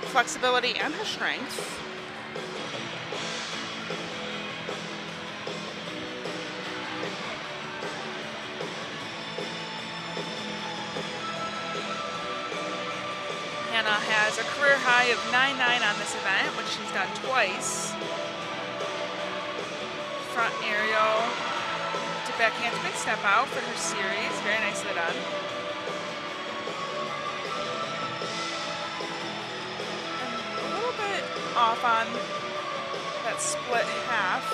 flexibility and her strength. Hannah has a career high of 9.9 on this event, which she's done twice. Front aerial to backhand big step out for her series. Very nicely done. And a little bit off on that split half.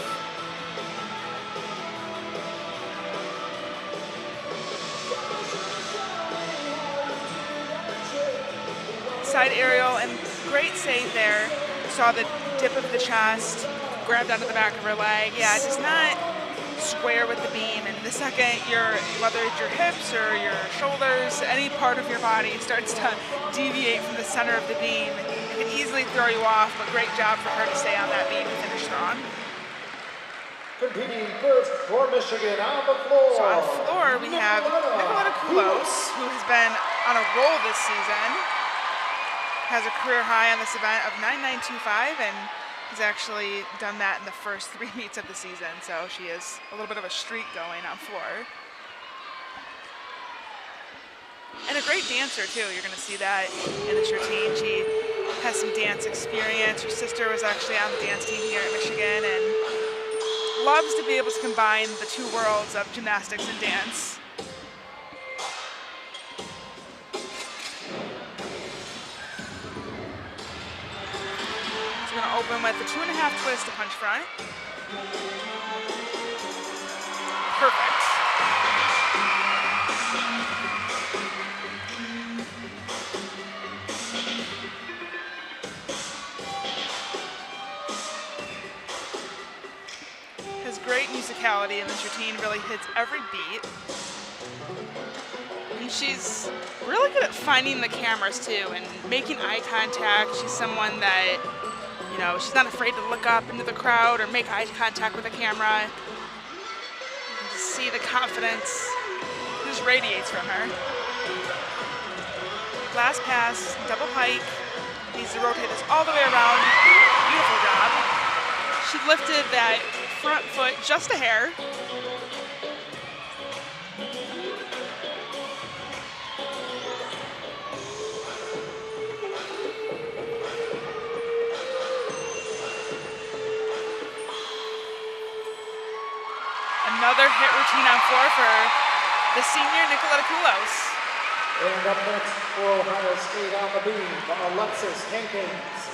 Side aerial and great save there. Saw the dip of the chest. Grabbed onto the back of her leg. Yeah, just not square with the beam. And the second whether it's your hips or your shoulders, any part of your body starts to deviate from the center of the beam, it can easily throw you off, but great job for her to stay on that beam and finish strong. Competing first for Michigan on the floor. So on the floor, we have Nicoletta Kulos, who has been on a roll this season. Has a career high on this event of 9.925, and has actually done that in the first 3 meets of the season, so she has a little bit of a streak going on floor. And a great dancer, too. You're going to see that in this routine. She has some dance experience. Her sister was actually on the dance team here at Michigan and loves to be able to combine the two worlds of gymnastics and dance. Going to open with the 2.5 twist to punch front. Perfect. Has great musicality in this routine, really hits every beat. And she's really good at finding the cameras too and making eye contact. She's someone that, you know, she's not afraid to look up into the crowd or make eye contact with the camera. You can just see the confidence just radiates from her. Last pass, double pike. Needs to rotate this all the way around. Beautiful job. She lifted that front foot just a hair. Another hit routine on floor for the senior Nicoletta Koulos. And up next for Ohio State on the beam, Alexis Hankins.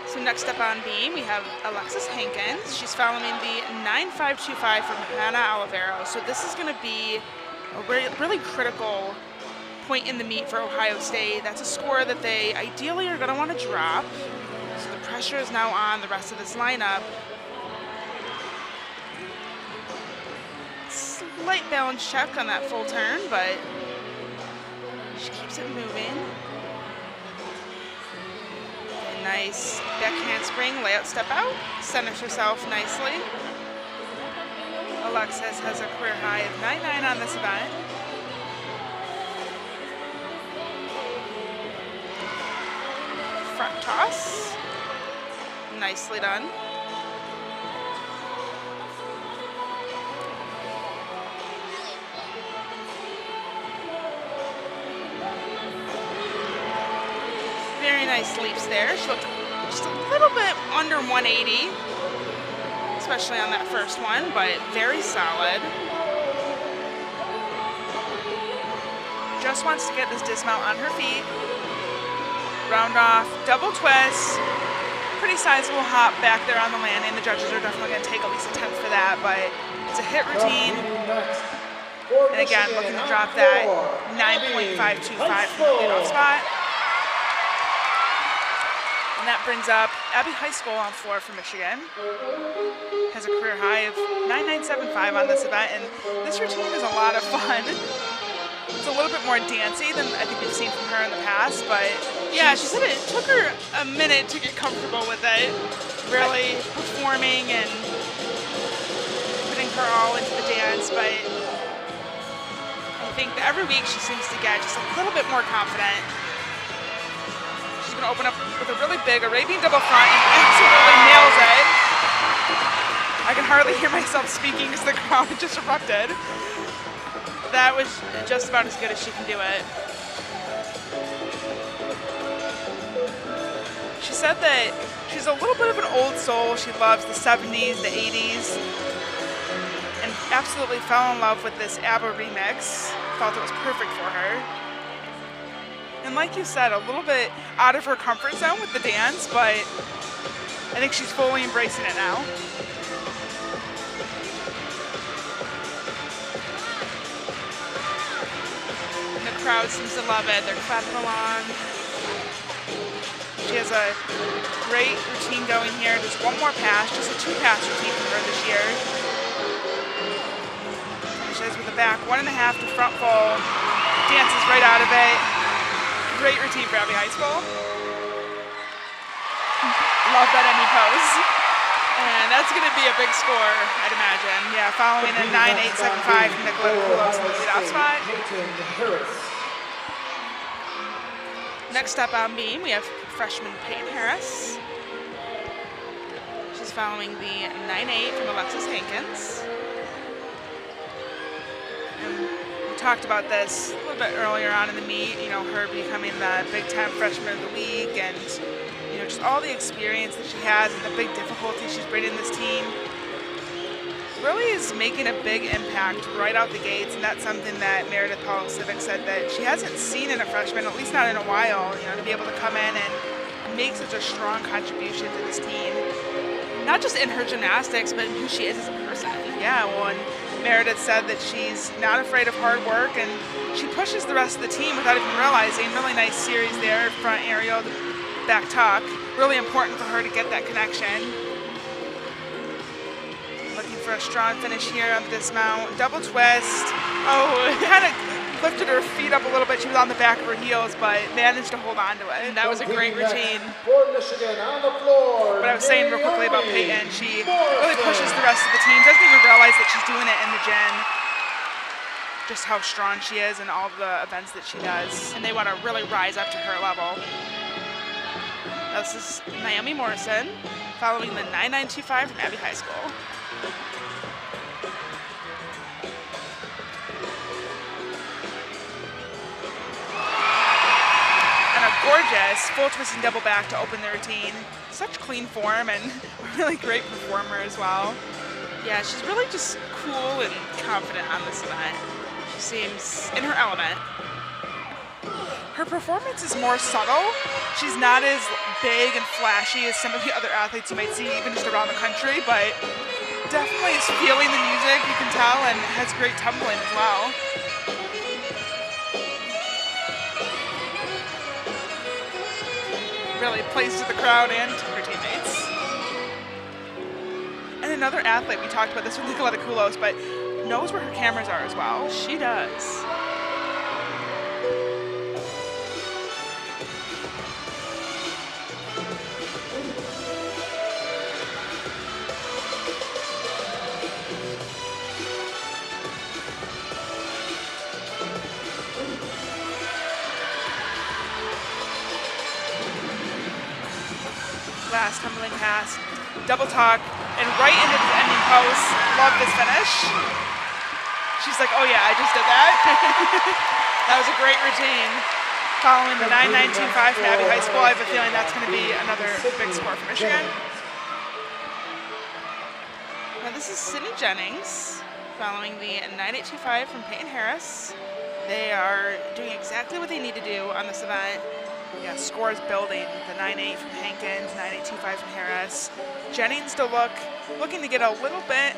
So next up on beam, we have Alexis Hankins. She's following the 9.525 from Hannah Olivero. So this is going to be a really critical point in the meet for Ohio State. That's a score that they ideally are going to want to drop. So the pressure is now on the rest of this lineup. Slight balance check on that full turn, but she keeps it moving. A nice backhand spring, layout step out, centers herself nicely. Alexis has a career high of 9.9 on this event. Front toss, nicely done. Very nice leaps there. She looked just a little bit under 180, especially on that first one, but very solid. Just wants to get this dismount on her feet. Round off, double twist. Pretty sizable hop back there on the landing. The judges are definitely going to take at least a 10th for that, but it's a hit routine. And again, looking to drop that 9.525 from the leadoff spot. And that brings up Abbey High School on floor for Michigan. Has a career high of 9.975 on this event, and this routine is a lot of fun. It's a little bit more dancey than I think we've seen from her in the past, but yeah, she said it took her a minute to get comfortable with it. Really performing and putting her all into the dance, but I think that every week she seems to get just a little bit more confident. She's going to open up with a really big Arabian double front and absolutely nails it. I can hardly hear myself speaking because the crowd just erupted. That was just about as good as she can do it. She said that she's a little bit of an old soul. She loves the 70s, the 80s, and absolutely fell in love with this ABBA remix. Felt it was perfect for her. And like you said, a little bit out of her comfort zone with the dance, but I think she's fully embracing it now. And the crowd seems to love it. They're clapping along. She has a great routine going here. Just one more pass, just a 2-pass routine for her this year. Finishes with a back 1.5 to front fold. Dances right out of it. Great routine for Abbey High School. Love that Emmy pose. And that's going to be a big score, I'd imagine. Yeah, following a 9.875 from Nicoletta Koulos in the leadoff spot. Next up on beam, we have freshman Peyton Harris. She's following the 9.8 from Alexis Hankins. And we talked about this a little bit earlier on in the meet, you know, her becoming the Big Ten Freshman of the Week and, you know, just all the experience that she has and the big difficulties she's bringing this team. Really is making a big impact right out the gates, and that's something that Meredith Paulovic said that she hasn't seen in a freshman, at least not in a while, you know, to be able to come in and make such a strong contribution to this team. Not just in her gymnastics, but in who she is as a person. Yeah, well, and Meredith said that she's not afraid of hard work, and she pushes the rest of the team without even realizing. Really nice series there, front aerial, back tuck. Really important for her to get that connection. Looking for a strong finish here on the dismount. Double twist. Oh, kind of lifted her feet up a little bit. She was on the back of her heels, but managed to hold on to it. And that was a great routine. But I was saying real quickly about Peyton, she really pushes the rest of the team. Doesn't even realize that she's doing it in the gym. Just how strong she is in all the events that she does. And they want to really rise up to her level. Now this is Naomi Morrison, following the 9.925 from Abbey High School. Gorgeous full twisting double back to open the routine. Such clean form and a really great performer as well. Yeah, she's really just cool and confident on this event. She seems in her element. Her performance is more subtle. She's not as big and flashy as some of the other athletes you might see even just around the country, but definitely is feeling the music, you can tell, and has great tumbling as well. Really plays to the crowd and to her teammates. And another athlete, we talked about this with Nicoletta Koulos, but knows where her cameras are as well. She does. Last tumbling pass, double tuck, and right into the ending post. Love this finish. She's like, oh yeah, I just did that. That was a great routine. Following the 9.925 from Abbey High School, I have a feeling that's going to be another big score for Michigan. Now this is Sydney Jennings following the 9.825 from Peyton Harris. They are doing exactly what they need to do on this event. Yeah, scores building. The 9.8 from Hankins, 9.825 from Harris. Jennings still looking to get a little bit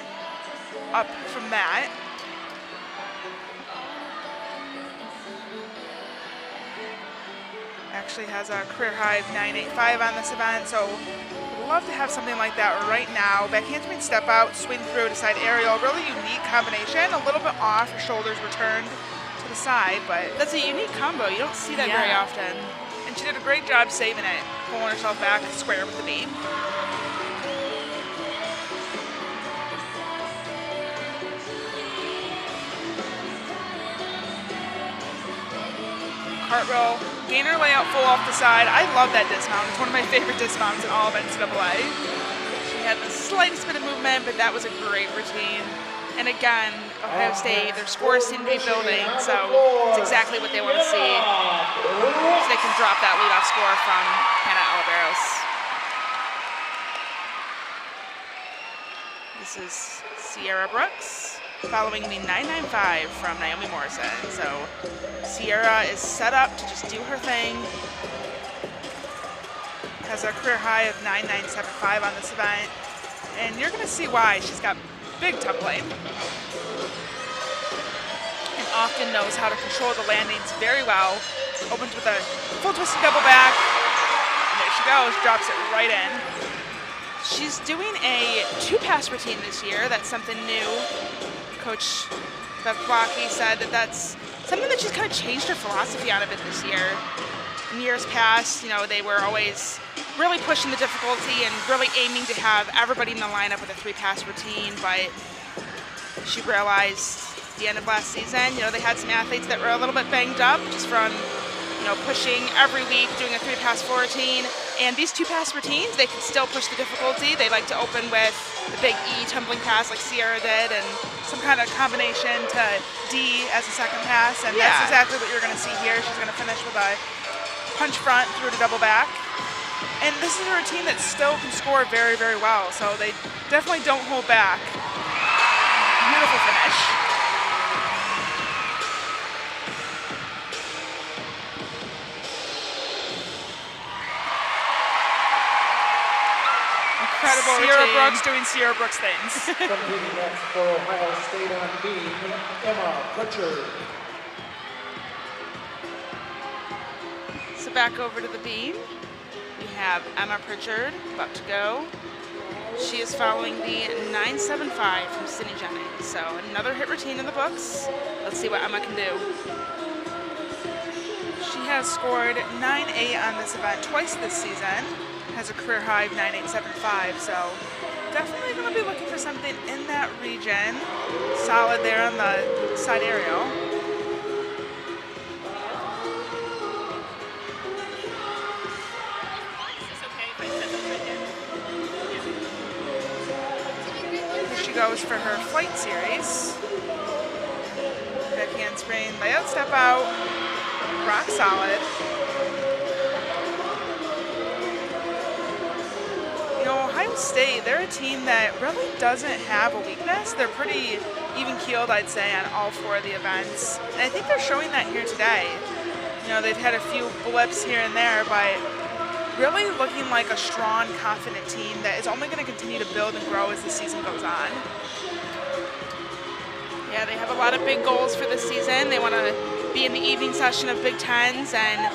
up from that. Actually has a career high of 9.85 on this event, so would love to have something like that right now. Back handspring step out, swing through to side aerial. Really unique combination. A little bit off, her shoulders returned to the side, but That's a unique combo. You don't see that very often. and she did a great job saving it, pulling herself back square with the beam. Cartwheel, gainer layout full off the side. I love that dismount. It's one of my favorite dismounts in all of NCAA. She had the slightest bit of movement, but that was a great routine. And again, Ohio State, their scores seem to be building, so it's exactly what they want to see. So they can drop that leadoff score from Hannah Oliveros. This is Sierra Brooks following the 9.95 from Naomi Morrison. So Sierra is set up to just do her thing. Has a career high of 9.975 on this event. And you're going to see why. She's got big tumbling. And often knows how to control the landings very well. Opens with a full twisting double back. And there she goes, drops it right in. She's doing a two-pass routine this year. That's something new. Coach Bev Plotke said that that's something that she's kind of changed her philosophy on a bit this year. In years past, you know, they were always really pushing the difficulty and really aiming to have everybody in the lineup with a three-pass routine, but she realized at the end of last season, you know, they had some athletes that were a little bit banged up just from, you know, pushing every week, doing a three-pass floor routine. And these two-pass routines, they can still push the difficulty. They like to open with the big E tumbling pass like Sierra did, and Some kind of combination to D as a second pass, and that's exactly what you're going to see here. She's going to finish with a punch front through to double back. And this is a routine that still can score very, very well, so they definitely don't hold back. Beautiful finish. Incredible Sierra routine. Brooks doing Sierra Brooks things. Competing next for Ohio State on beam, Emma Pritchard. So back over to the beam. We have Emma Pritchard about to go. She is following the 9.75 from Sydney Jennings. So another hit routine in the books. Let's see what Emma can do. She has scored 9.8 on this event twice this season. Has a career high of 9.875, so definitely going to be looking for something in that region. Solid there on the side aerial. Here she goes for her flight series. Back handspring, layout step out, rock solid. You know, Ohio State, they're a team that really doesn't have a weakness. They're pretty even-keeled, I'd say, on all 4 of the events. And I think they're showing that here today. You know, they've had a few blips here and there, but really looking like a strong, confident team that is only going to continue to build and grow as the season goes on. Yeah, they have a lot of big goals for this season. They want to be in the evening session of Big Tens and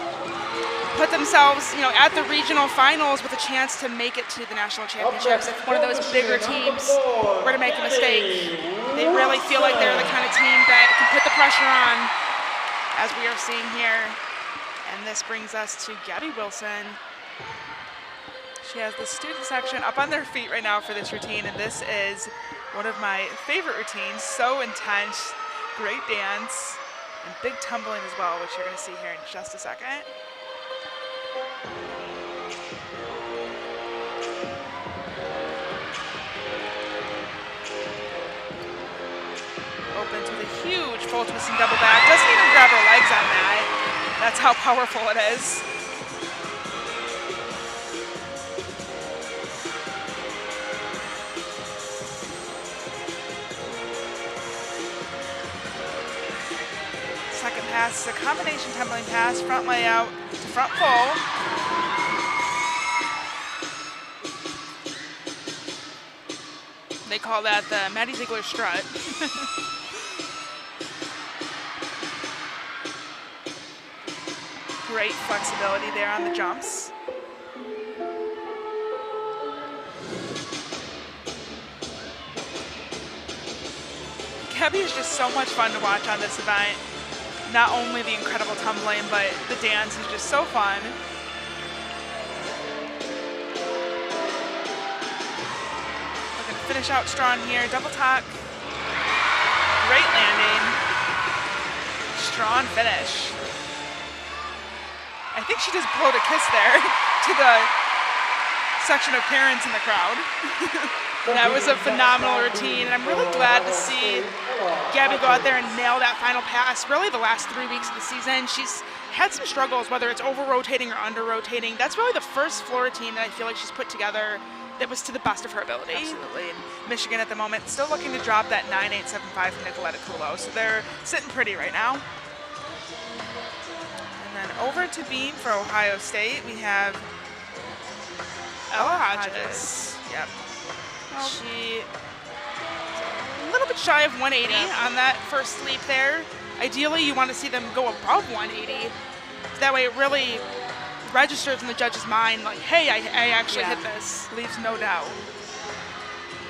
put themselves, at the regional finals with a chance to make it to the national championships. If one of those bigger teams were to make a mistake, they really feel like they're the kind of team that can put the pressure on, as we are seeing here. And this brings us to Gabby Wilson. She has the student section up on their feet right now for this routine, and this is one of my favorite routines. So intense, great dance, and big tumbling as well, which you're going to see here in just a second. Opens with a huge full twist and double back. Doesn't even grab her legs on that. That's how powerful it is. Second pass is a combination tumbling pass, front layout to front full. They call that the Maddie Ziegler strut. Great flexibility there on the jumps. Gabby is just so much fun to watch on this event. Not only the incredible tumbling, but the dance is just so fun. Looking to finish out strong here. Double tuck. Great landing. Strong finish. I think she just blew a kiss there to the section of parents in the crowd. That was a phenomenal routine, and I'm really glad to see Gabby go out there and nail that final pass. Really the last 3 weeks of the season, she's had some struggles, whether it's over-rotating or under-rotating. That's really the first floor routine that I feel like she's put together that was to the best of her ability. Absolutely. And Michigan at the moment still looking to drop that 9.875 from Nicoletta Kulo, so they're sitting pretty right now. And then over to beam for Ohio State, we have Ella Hodges. Yep. She a little bit shy of 180 on that first leap there. Ideally, you want to see them go above 180. So that way it really registers in the judge's mind, like, hey, I actually hit this. Leaves no doubt.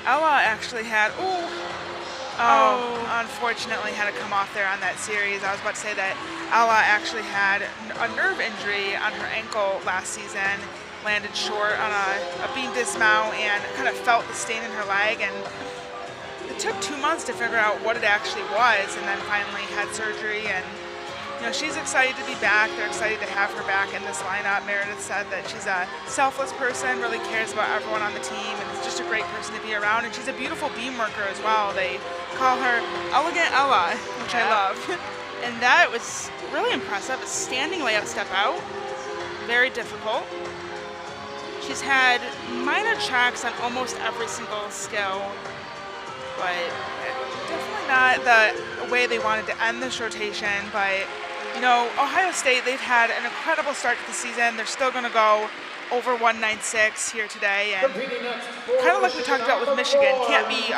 Ella actually had, unfortunately had to come off there on that series. I was about to say that Ella actually had a nerve injury on her ankle last season. Landed short on a beam dismount and kind of felt the stain in her leg, and it took 2 months to figure out what it actually was, and then finally had surgery. And she's excited to be back. They're excited to have her back in this lineup. Meredith said that she's a selfless person, really cares about everyone on the team, and is just a great person to be around. And she's a beautiful beam worker as well. They call her Elegant Ella, which I love. And that was really impressive. A standing layout step out, very difficult. She's had minor checks on almost every single skill, but definitely not the way they wanted to end this rotation. But, Ohio State, they've had an incredible start to the season. They're still going to go over 196 here today. And kind of like we talked about with Michigan, can't be 100%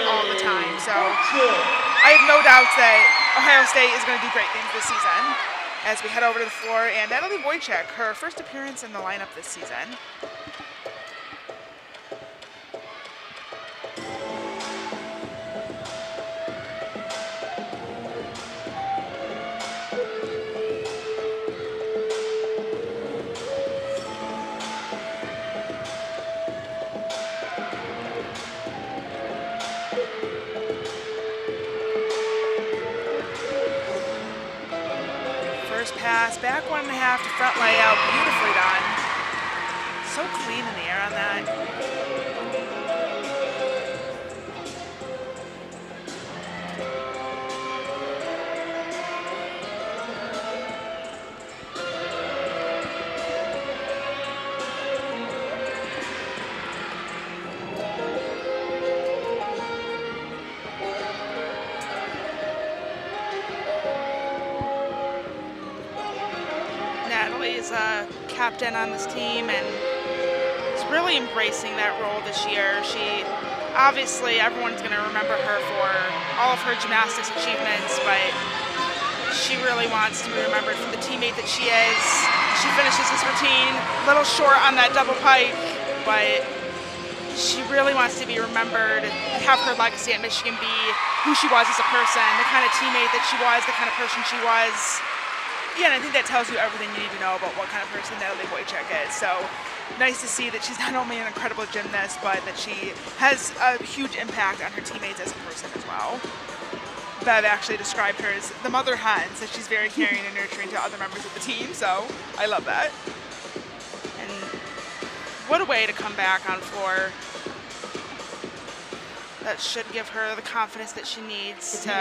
all the time. So I have no doubts that Ohio State is going to do great things this season. As we head over to the floor, and Natalie Wojcik, her first appearance in the lineup this season. Pass, back 1.5 to front layout, beautifully done. So clean in the air on that. captain on this team and is really embracing that role this year. She obviously, everyone's going to remember her for all of her gymnastics achievements, but she really wants to be remembered for the teammate that she is. She finishes this routine a little short on that double pike, but she really wants to be remembered and have her legacy at Michigan be who she was as a person, the kind of teammate that she was, the kind of person she was. Yeah, and I think that tells you everything you need to know about what kind of person Natalie Wojcik is. So nice to see that she's not only an incredible gymnast, but that she has a huge impact on her teammates as a person as well. Bev actually described her as the mother hen, so she's very caring and nurturing to other members of the team, so I love that. And what a way to come back on floor. That should give her the confidence that she needs to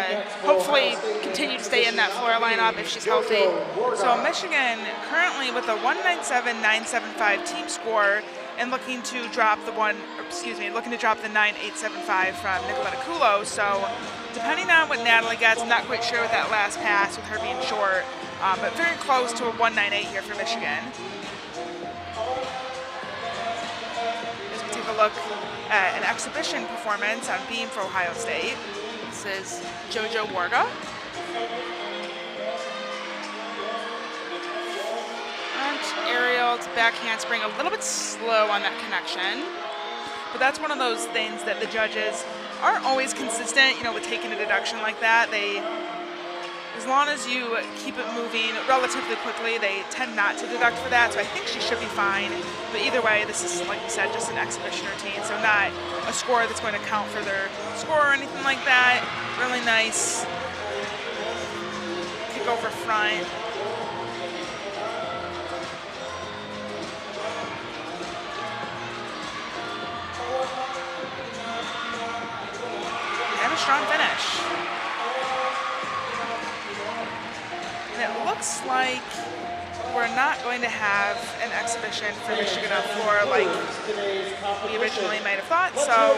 hopefully continue to stay in that floor lineup if she's healthy. So Michigan currently with a 197.975 team score and looking to drop the 9.875 from Nicoletta Kulo. So depending on what Natalie gets, I'm not quite sure with that last pass with her being short, but very close to a 198 here for Michigan. As we take a look at an exhibition performance on beam for Ohio State. This is JoJo Warga. Front aerial to back handspring, a little bit slow on that connection. But that's one of those things that the judges aren't always consistent, with taking a deduction like that. As long as you keep it moving relatively quickly, they tend not to deduct for that, so I think she should be fine. But either way, this is, like we said, just an exhibition routine, so not a score that's going to count for their score or anything like that. Really nice kick over front. And a strong finish. And it looks like we're not going to have an exhibition for Michigan on floor like we originally might have thought. So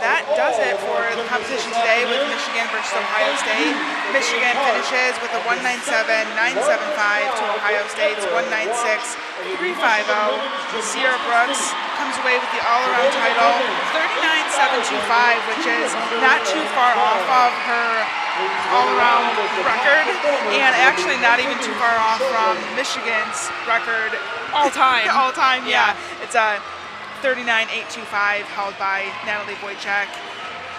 that does it for the competition today with Michigan versus Ohio State. Michigan finishes with a 197.975 to Ohio State's 196.350. Sierra Brooks comes away with the all-around title, 39.725, which is not too far off of her all-around record, and actually not even too far off from Michigan's record All-time. All-time, yeah. It's a 39.825 held by Natalie Wojcik,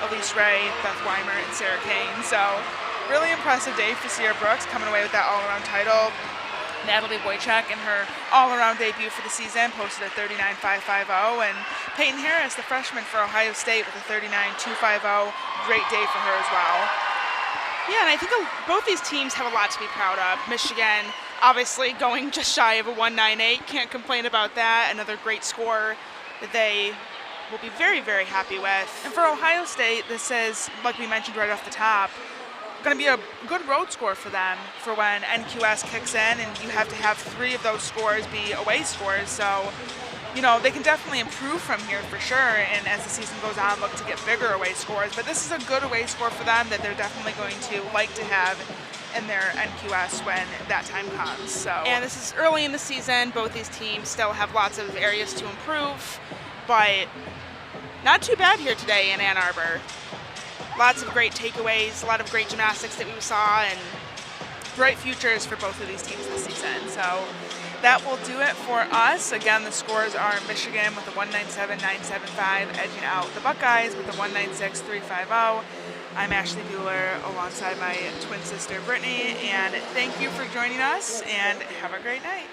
Elise Ray, Beth Weimer, and Sarah Kane. So really impressive day for Sierra Brooks coming away with that all-around title. Natalie Wojcik in her all-around debut for the season posted a 39.550, and Peyton Harris, the freshman for Ohio State, with a 39.250. Great day for her as well. Yeah, and I think both these teams have a lot to be proud of. Michigan, obviously, going just shy of a 198. Can't complain about that. Another great score that they will be very, very happy with. And for Ohio State, this is, like we mentioned right off the top, going to be a good road score for them for when NQS kicks in, and you have to have 3 of those scores be away scores. So, they can definitely improve from here for sure, and as the season goes on, look to get bigger away scores. But this is a good away score for them that they're definitely going to like to have in their NQS when that time comes. So, and this is early in the season. Both these teams still have lots of areas to improve, but not too bad here today in Ann Arbor. Lots of great takeaways, a lot of great gymnastics that we saw, and bright futures for both of these teams this season. So that will do it for us. Again, the scores are Michigan with a 197.975 edging out the Buckeyes with a 196.350. I'm Ashley Bueller alongside my twin sister Brittany, and thank you for joining us, and have a great night.